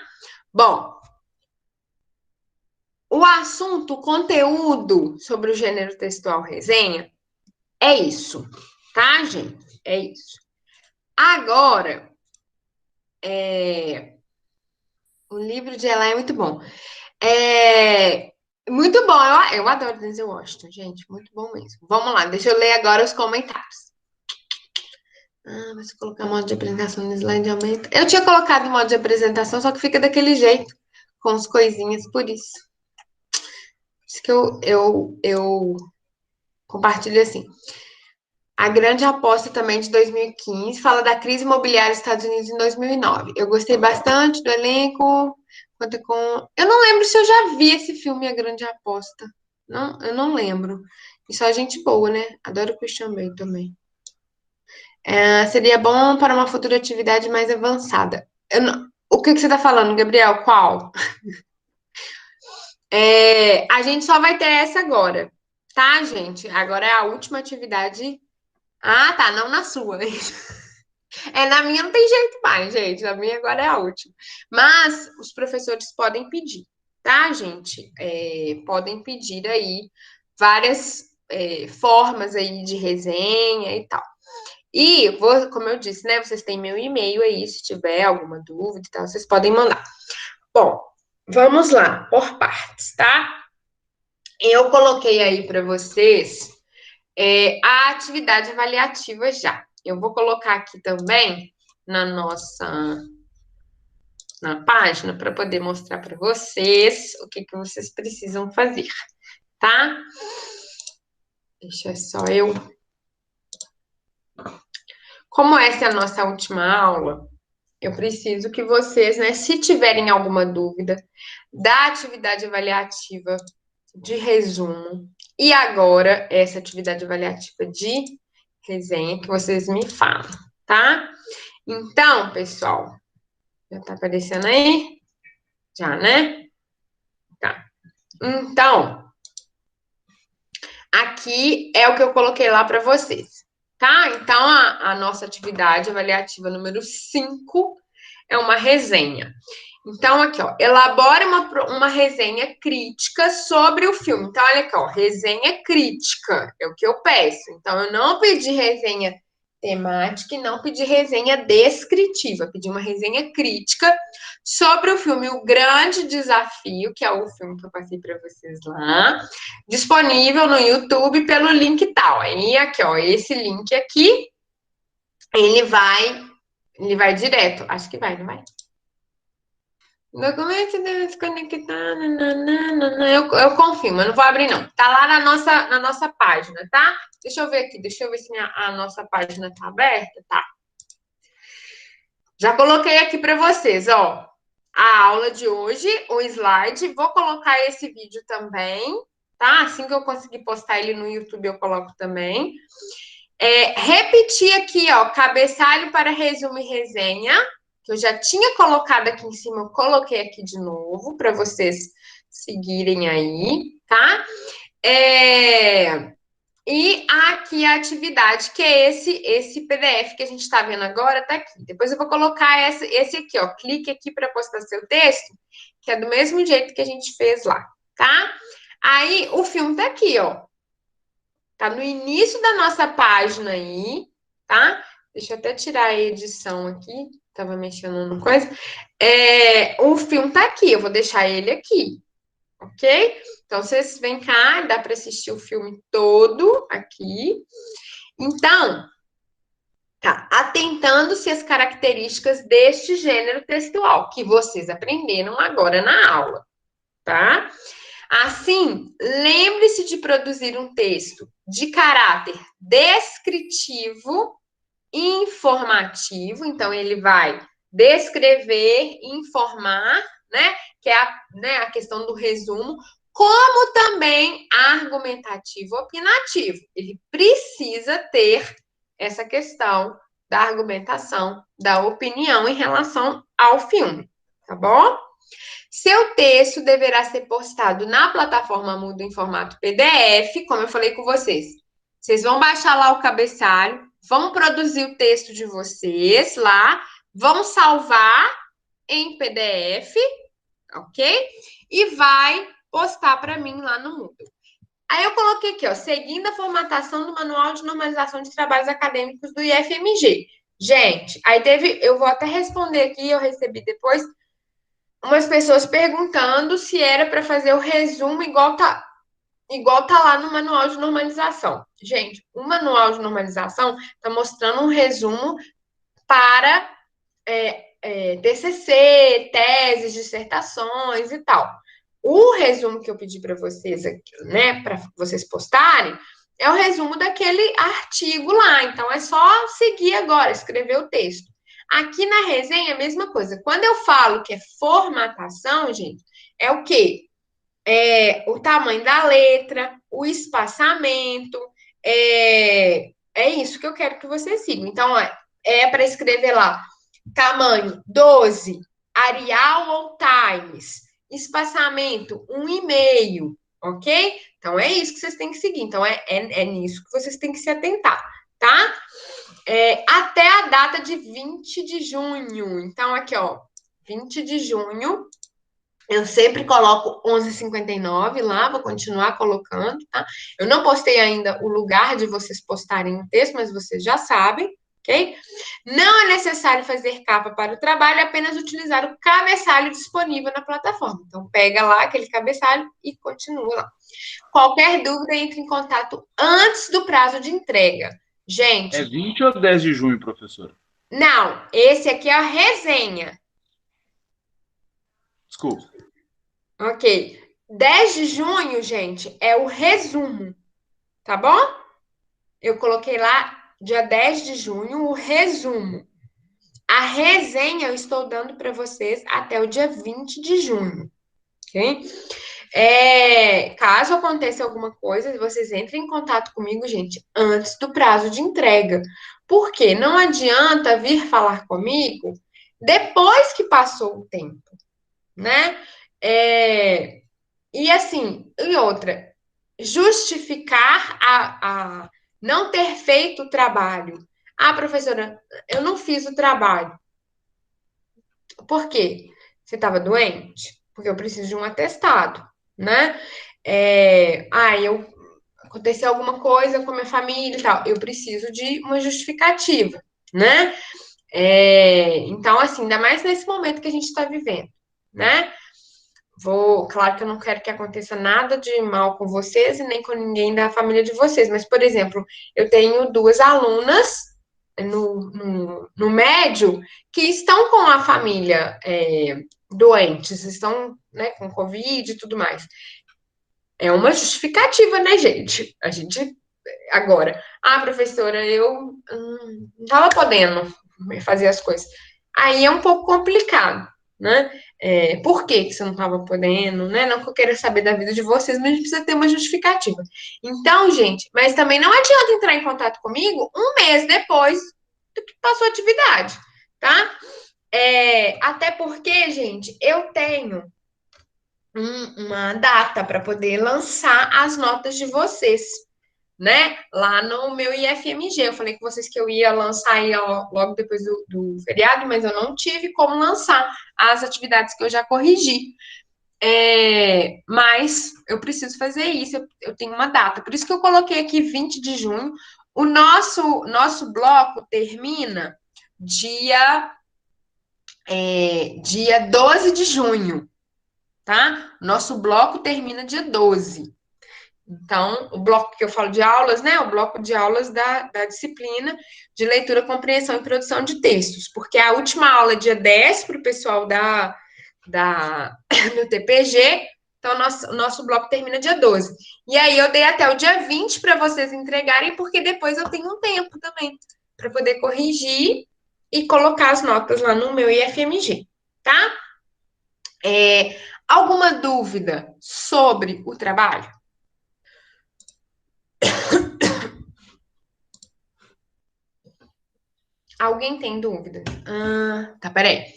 Bom, o assunto, o conteúdo sobre o gênero textual resenha é isso, tá, gente? É isso. Agora, o livro de Ela é muito bom. Muito bom, eu adoro Denzel Washington, gente, muito bom mesmo. Vamos lá, deixa eu ler agora os comentários. Mas se colocar modo de apresentação no slide aumenta. Eu tinha colocado modo de apresentação, só que fica daquele jeito, com as coisinhas, por isso. Por isso que eu compartilho assim. A grande aposta também de 2015 fala da crise imobiliária dos Estados Unidos em 2009. Eu gostei bastante do elenco. Conta com. Eu não lembro se eu já vi esse filme, A Grande Aposta. Não, eu não lembro. E só gente boa, né? Adoro o Christian Bale também. Seria bom para uma futura atividade mais avançada. O que você está falando, Gabriel? Qual? A gente só vai ter essa agora, tá, gente? Agora é a última atividade. Ah, tá, não na sua. Na minha não tem jeito mais, gente. Na minha agora é a última. Mas os professores podem pedir, tá, gente? Podem pedir aí várias formas aí de resenha e tal. E, como eu disse, né, vocês têm meu e-mail aí, se tiver alguma dúvida e tal, vocês podem mandar. Bom, vamos lá, por partes, tá? Eu coloquei aí para vocês a atividade avaliativa já. Eu vou colocar aqui também na página para poder mostrar para vocês o que vocês precisam fazer, tá? Deixa só eu. Como essa é a nossa última aula, eu preciso que vocês, né, se tiverem alguma dúvida da atividade avaliativa de resumo e agora essa atividade avaliativa de resenha, que vocês me falam, tá? Então, pessoal, já tá aparecendo aí? Já, né? Tá. Então, aqui é o que eu coloquei lá para vocês, tá? Então, a nossa atividade avaliativa número 5 é uma resenha. Então, aqui, ó, elabore uma resenha crítica sobre o filme. Então, olha aqui, ó, resenha crítica, é o que eu peço. Então, eu não pedi resenha temática e não pedi resenha descritiva, pedi uma resenha crítica sobre o filme O Grande Desafio, que é o filme que eu passei para vocês lá, disponível no YouTube pelo link tal. Aí, aqui, ó, esse link aqui, ele vai direto. Acho que vai, não vai? Documento deve desconectar. Eu confirmo, eu não vou abrir, não. Tá lá na nossa página, tá? Deixa eu ver aqui, deixa eu ver se a nossa página tá aberta. Tá. Já coloquei aqui para vocês, ó. A aula de hoje, o slide. Vou colocar esse vídeo também, tá? Assim que eu conseguir postar ele no YouTube, eu coloco também. Repetir aqui, ó, cabeçalho para resumo e resenha, que eu já tinha colocado aqui em cima, eu coloquei aqui de novo, para vocês seguirem aí, tá? E aqui a atividade, que é esse PDF que a gente está vendo agora, tá aqui. Depois eu vou colocar esse aqui, ó, clique aqui para postar seu texto, que é do mesmo jeito que a gente fez lá, tá? Aí o filme tá aqui, ó. Tá no início da nossa página aí, tá? Deixa eu até tirar a edição aqui. Tava mexendo no coisa. O filme tá aqui, eu vou deixar ele aqui, ok? Então, vocês vêm cá, dá para assistir o filme todo aqui. Então, tá. Atentando-se às características deste gênero textual, que vocês aprenderam agora na aula, tá? Assim, lembre-se de produzir um texto de caráter descritivo, informativo, então ele vai descrever, informar, né? Que é a questão do resumo, como também argumentativo, opinativo. Ele precisa ter essa questão da argumentação, da opinião em relação ao filme, tá bom? Seu texto deverá ser postado na plataforma Moodle em formato PDF, como eu falei com vocês. Vocês vão baixar lá o cabeçalho, vão produzir o texto de vocês lá, vão salvar em PDF, ok? E vai postar para mim lá no Moodle. Aí eu coloquei aqui, ó, seguindo a formatação do Manual de Normalização de Trabalhos Acadêmicos do IFMG. Gente, aí eu vou até responder aqui, eu recebi depois, umas pessoas perguntando se era para fazer o resumo igual tá lá no manual de normalização. Gente, o manual de normalização está mostrando um resumo para TCC, teses, dissertações e tal. O resumo que eu pedi para vocês aqui, né, para vocês postarem, é o resumo daquele artigo lá. Então, é só seguir agora, escrever o texto. Aqui na resenha, a mesma coisa. Quando eu falo que é formatação, gente, é o quê? O tamanho da letra, o espaçamento, é isso que eu quero que vocês sigam. Então, para escrever lá, tamanho 12, Arial ou Times, espaçamento 1,5, ok? Então, é isso que vocês têm que seguir. Então, é nisso que vocês têm que se atentar, tá? Até a data de 20 de junho. Então, aqui, ó, 20 de junho, Eu sempre coloco 11h59 lá, vou continuar colocando, tá? Eu não postei ainda o lugar de vocês postarem o texto, mas vocês já sabem, ok? Não é necessário fazer capa para o trabalho, é apenas utilizar o cabeçalho disponível na plataforma. Então, pega lá aquele cabeçalho e continua lá. Qualquer dúvida, entre em contato antes do prazo de entrega. É Gente, 20 ou 10 de junho, professora? não, esse aqui é a resenha. Desculpa. Ok. 10 de junho, gente, é o resumo, tá bom? Eu coloquei lá, dia 10 de junho, o resumo. A resenha eu estou dando para vocês até o dia 20 de junho, ok? Caso aconteça alguma coisa, vocês entrem em contato comigo, gente, antes do prazo de entrega. Porque não adianta vir falar comigo depois que passou o tempo, né? E assim, e outra, justificar a não ter feito o trabalho. Ah, professora, eu não fiz o trabalho. Por quê? Você estava doente? Porque eu preciso de um atestado, né? Aconteceu alguma coisa com a minha família e tal. Eu preciso de uma justificativa, né? Então, assim, ainda mais nesse momento que a gente está vivendo, né? Claro que eu não quero que aconteça nada de mal com vocês e nem com ninguém da família de vocês, mas, por exemplo, eu tenho duas alunas no médio que estão com a família doentes, estão, né, com Covid e tudo mais. É uma justificativa, né, gente? A gente, agora, professora, eu não estava podendo fazer as coisas. Aí é um pouco complicado, né? Por que você não estava podendo, né? Não que eu queira saber da vida de vocês, mas a gente precisa ter uma justificativa. Então, gente, mas também não adianta entrar em contato comigo um mês depois do que passou a atividade, tá? Até porque, gente, eu tenho uma data para poder lançar as notas de vocês, né? Lá no meu IFMG. Eu falei com vocês que eu ia lançar aí logo depois do feriado, mas eu não tive como lançar as atividades que eu já corrigi. Mas eu preciso fazer isso, eu tenho uma data. Por isso que eu coloquei aqui 20 de junho. O nosso bloco termina dia 12 de junho, tá? Nosso bloco termina dia 12. Então, o bloco que eu falo de aulas, né? O bloco de aulas da disciplina de leitura, compreensão e produção de textos, porque a última aula é dia 10 para o pessoal do TPG, então o nosso bloco termina dia 12. E aí eu dei até o dia 20 para vocês entregarem, porque depois eu tenho um tempo também para poder corrigir e colocar as notas lá no meu IFMG, tá? Alguma dúvida sobre o trabalho? Alguém tem dúvida? Tá, peraí.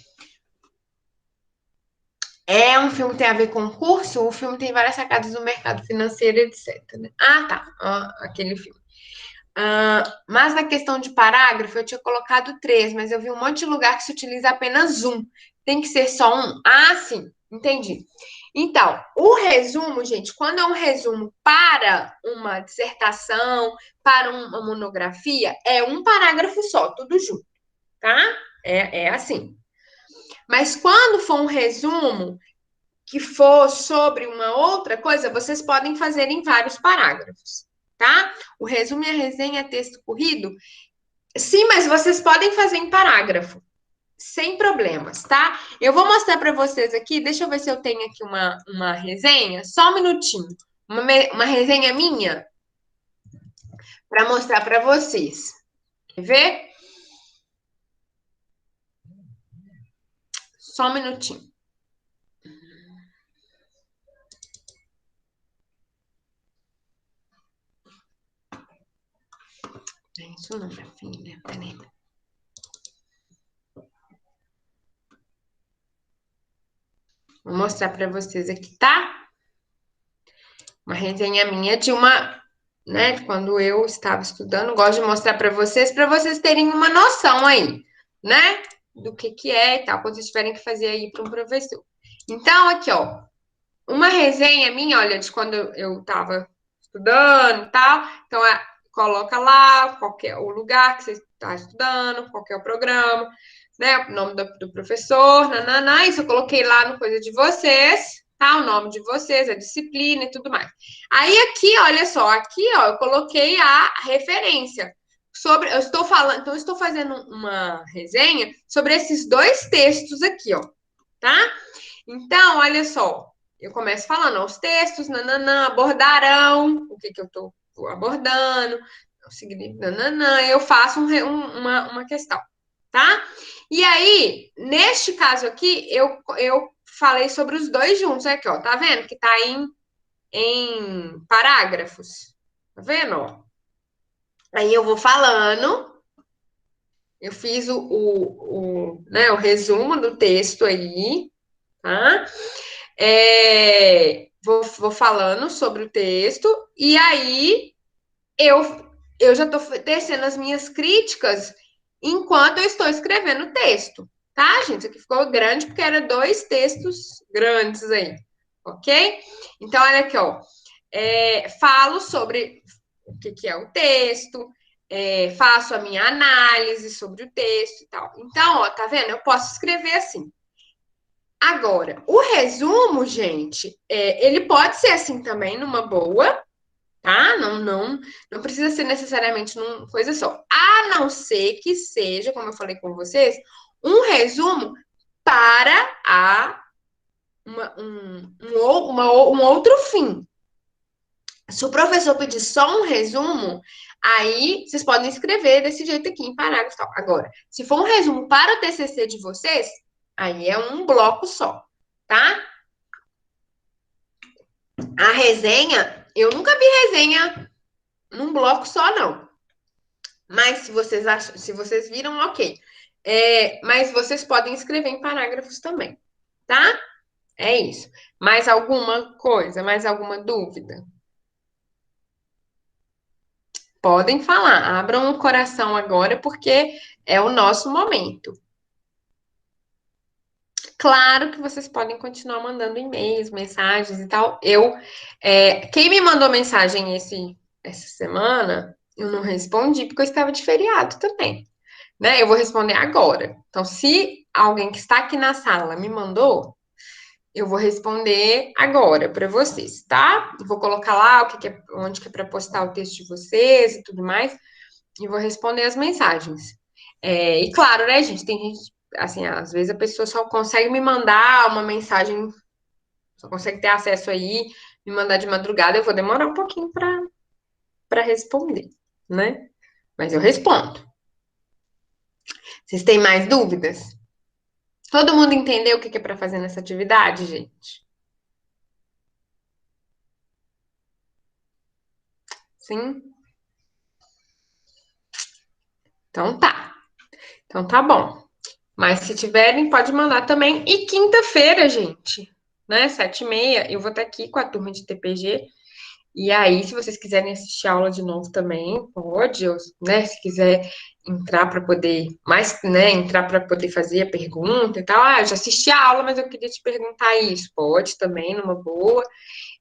É um filme que tem a ver com curso? O filme tem várias sacadas do mercado financeiro, etc. Né? Tá. Aquele filme. Mas na questão de parágrafo, eu tinha colocado 3, mas eu vi um monte de lugar que se utiliza apenas um. Tem que ser só um? Sim, entendi. Então, o resumo, gente, quando é um resumo para uma dissertação, para uma monografia, é um parágrafo só, tudo junto, tá? É assim. Mas quando for um resumo que for sobre uma outra coisa, vocês podem fazer em vários parágrafos, tá? O resumo e a resenha é texto corrido? Sim, mas vocês podem fazer em parágrafo, sem problemas, tá? Eu vou mostrar para vocês aqui, deixa eu ver se eu tenho aqui uma resenha, só um minutinho. Uma resenha minha para mostrar para vocês. Quer ver? Só um minutinho. É isso não, minha filha. Peraí. Vou mostrar para vocês aqui, tá? Uma resenha minha de né? Quando eu estava estudando, gosto de mostrar para vocês terem uma noção aí, né? Do que é e tal, quando vocês tiverem que fazer aí para um professor. Então, aqui, ó, uma resenha minha, olha, de quando eu estava estudando e tal. Então, coloca lá o lugar que você está estudando, qual que é o programa, né? O nome do professor, nananã. Isso eu coloquei lá no coisa de vocês, tá? O nome de vocês, a disciplina e tudo mais. Aí aqui, olha só, aqui, ó, eu coloquei a referência. Eu estou falando, então eu estou fazendo uma resenha sobre esses dois textos aqui, ó, tá? Então, olha só, eu começo falando, ó, os textos, nananã, abordarão, o que que eu estou abordando, nananã, eu faço uma questão, tá? E aí, neste caso aqui, eu falei sobre os dois juntos, aqui, ó, tá vendo? Que tá em parágrafos, tá vendo, ó? Aí eu vou falando, eu fiz o resumo do texto aí, tá? Vou falando sobre o texto, e aí eu já estou tecendo as minhas críticas enquanto eu estou escrevendo o texto, tá, gente? Isso aqui ficou grande porque eram dois textos grandes aí, ok? Então, olha aqui, ó. Falo sobre o que é o texto, faço a minha análise sobre o texto e tal. Então, ó, tá vendo? Eu posso escrever assim. Agora, o resumo, gente, ele pode ser assim também, numa boa, tá? Não precisa ser necessariamente numa coisa só. A não ser que seja, como eu falei com vocês, um resumo para um outro fim. Se o professor pedir só um resumo, aí vocês podem escrever desse jeito aqui, em parágrafo e tal. Agora, se for um resumo para o TCC de vocês, aí é um bloco só, tá? A resenha, eu nunca vi resenha num bloco só, não. Mas se vocês viram, ok. Mas vocês podem escrever em parágrafos também, tá? É isso. Mais alguma coisa? Mais alguma dúvida? Podem falar. Abram o coração agora, porque é o nosso momento. Claro que vocês podem continuar mandando e-mails, mensagens e tal. Quem me mandou mensagem essa semana, eu não respondi porque eu estava de feriado também, né? Eu vou responder agora. Então, se alguém que está aqui na sala me mandou, eu vou responder agora para vocês, tá? Vou colocar lá onde que é para postar o texto de vocês e tudo mais, e vou responder as mensagens. E claro, né, gente? Tem gente, assim, às vezes a pessoa só consegue me mandar uma mensagem, só consegue ter acesso aí, me mandar de madrugada, eu vou demorar um pouquinho para responder, né? Mas eu respondo. Vocês têm mais dúvidas? Todo mundo entendeu o que é para fazer nessa atividade, gente? Sim? Então tá. Então tá bom. Mas se tiverem, pode mandar também. E quinta-feira, gente, né? 7h30, eu vou estar aqui com a turma de TPG. E aí, se vocês quiserem assistir a aula de novo também, pode, né? Se quiser entrar para poder, né? Entrar para poder fazer a pergunta e tal. Ah, eu já assisti a aula, mas eu queria te perguntar isso. Pode também, numa boa.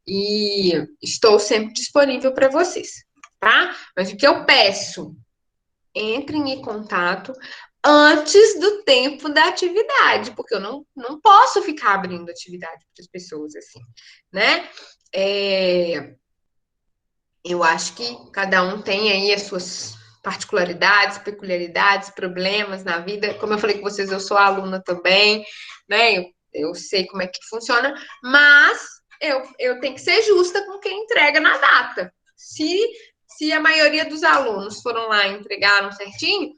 E estou sempre disponível para vocês, tá? Mas o que eu peço, entrem em contato antes do tempo da atividade, porque eu não posso ficar abrindo atividade para as pessoas assim, né? Eu acho que cada um tem aí as suas particularidades, peculiaridades, problemas na vida. Como eu falei com vocês, eu sou aluna também, né? Eu sei como é que funciona, mas eu tenho que ser justa com quem entrega na data. Se a maioria dos alunos foram lá e entregaram certinho,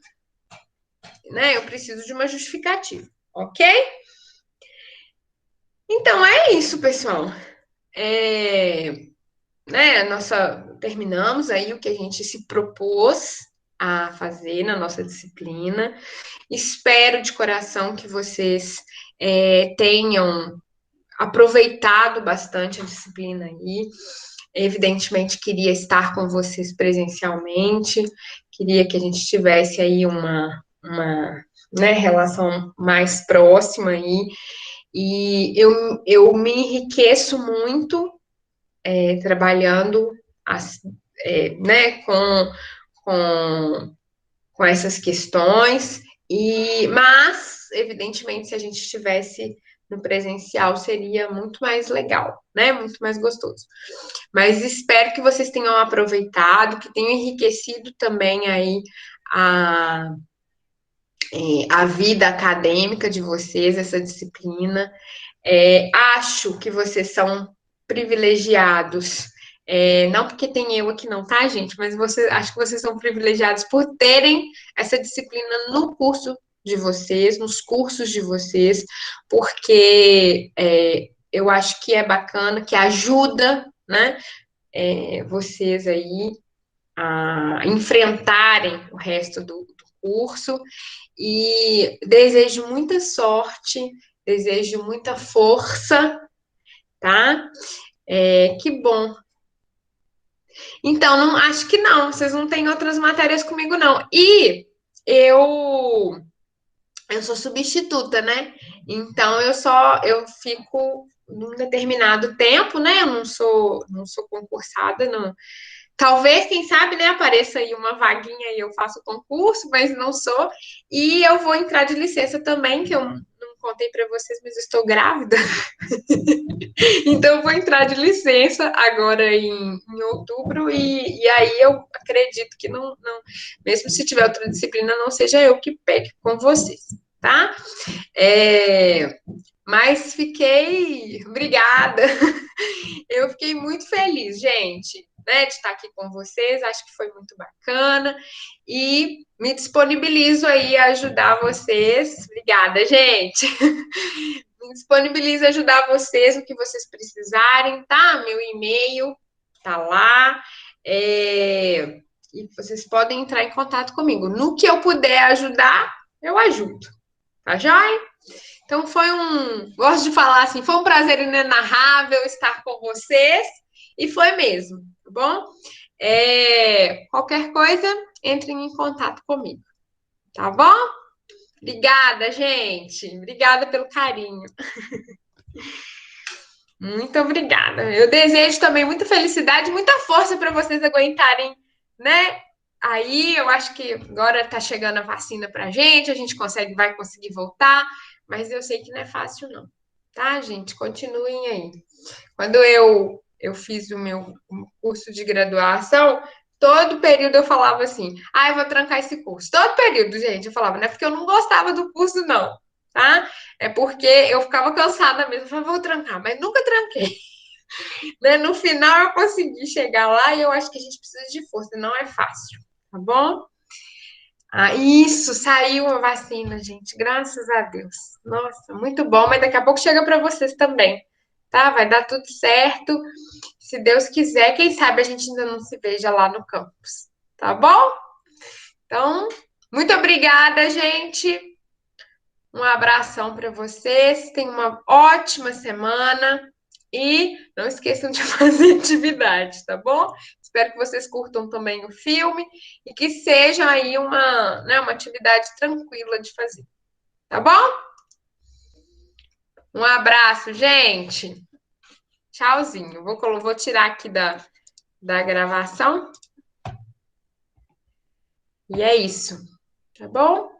né? Eu preciso de uma justificativa, ok? Então é isso, pessoal. Né, terminamos aí o que a gente se propôs a fazer na nossa disciplina. Espero de coração que vocês tenham aproveitado bastante a disciplina aí. Evidentemente, queria estar com vocês presencialmente, queria que a gente tivesse aí uma né, relação mais próxima aí. E eu me enriqueço muito trabalhando né, com essas questões, mas, evidentemente, se a gente estivesse no presencial, seria muito mais legal, né? Muito mais gostoso. Mas espero que vocês tenham aproveitado, que tenham enriquecido também aí a, a vida acadêmica de vocês, essa disciplina. Acho que vocês são privilegiados. Não porque tem eu aqui não, tá, gente? Mas acho que vocês são privilegiados por terem essa disciplina no curso de vocês, nos cursos de vocês, porque eu acho que é bacana, que ajuda, né, vocês aí a enfrentarem o resto do curso. E desejo muita sorte, desejo muita força, tá? Que bom. Então, não, acho que não, vocês não têm outras matérias comigo, não. E eu sou substituta, né? Então, eu fico num determinado tempo, né? Eu não sou concursada, não. Talvez, quem sabe, né, apareça aí uma vaguinha e eu faço concurso, mas não sou. E eu vou entrar de licença também, que eu não contei para vocês, mas estou grávida. Então, eu vou entrar de licença agora em outubro, e aí eu acredito que não, mesmo se tiver outra disciplina, não seja eu que pegue com vocês, tá? Mas obrigada, eu fiquei muito feliz, gente, né, de estar aqui com vocês, acho que foi muito bacana, e me disponibilizo aí a ajudar vocês. Obrigada, gente. Me disponibilizo a ajudar vocês no que vocês precisarem, tá? Meu e-mail tá lá. E vocês podem entrar em contato comigo. No que eu puder ajudar, eu ajudo. Tá joia? Então gosto de falar assim, foi um prazer inenarrável estar com vocês. E foi mesmo, tá bom? Qualquer coisa, entrem em contato comigo. Tá bom? Obrigada, gente. Obrigada pelo carinho. Muito obrigada. Eu desejo também muita felicidade, muita força para vocês aguentarem, né? Aí eu acho que agora tá chegando a vacina pra gente, a gente vai conseguir voltar, mas eu sei que não é fácil, não. Tá, gente? Continuem aí. Quando eu fiz o meu curso de graduação, todo período eu falava assim: eu vou trancar esse curso. Todo período, gente, eu falava, não é porque eu não gostava do curso, não, tá? É porque eu ficava cansada mesmo. Eu falava, vou trancar, mas nunca tranquei. Né? No final eu consegui chegar lá e eu acho que a gente precisa de força, não é fácil, tá bom? Isso, saiu a vacina, gente, graças a Deus. Nossa, muito bom, mas daqui a pouco chega para vocês também, tá? Vai dar tudo certo. Se Deus quiser, quem sabe a gente ainda não se veja lá no campus, tá bom? Então, muito obrigada, gente. Um abração para vocês. Tenham uma ótima semana. E não esqueçam de fazer atividade, tá bom? Espero que vocês curtam também o filme e que seja aí uma atividade tranquila de fazer, tá bom? Um abraço, gente. Tchauzinho. Vou tirar aqui da gravação. E é isso, tá bom?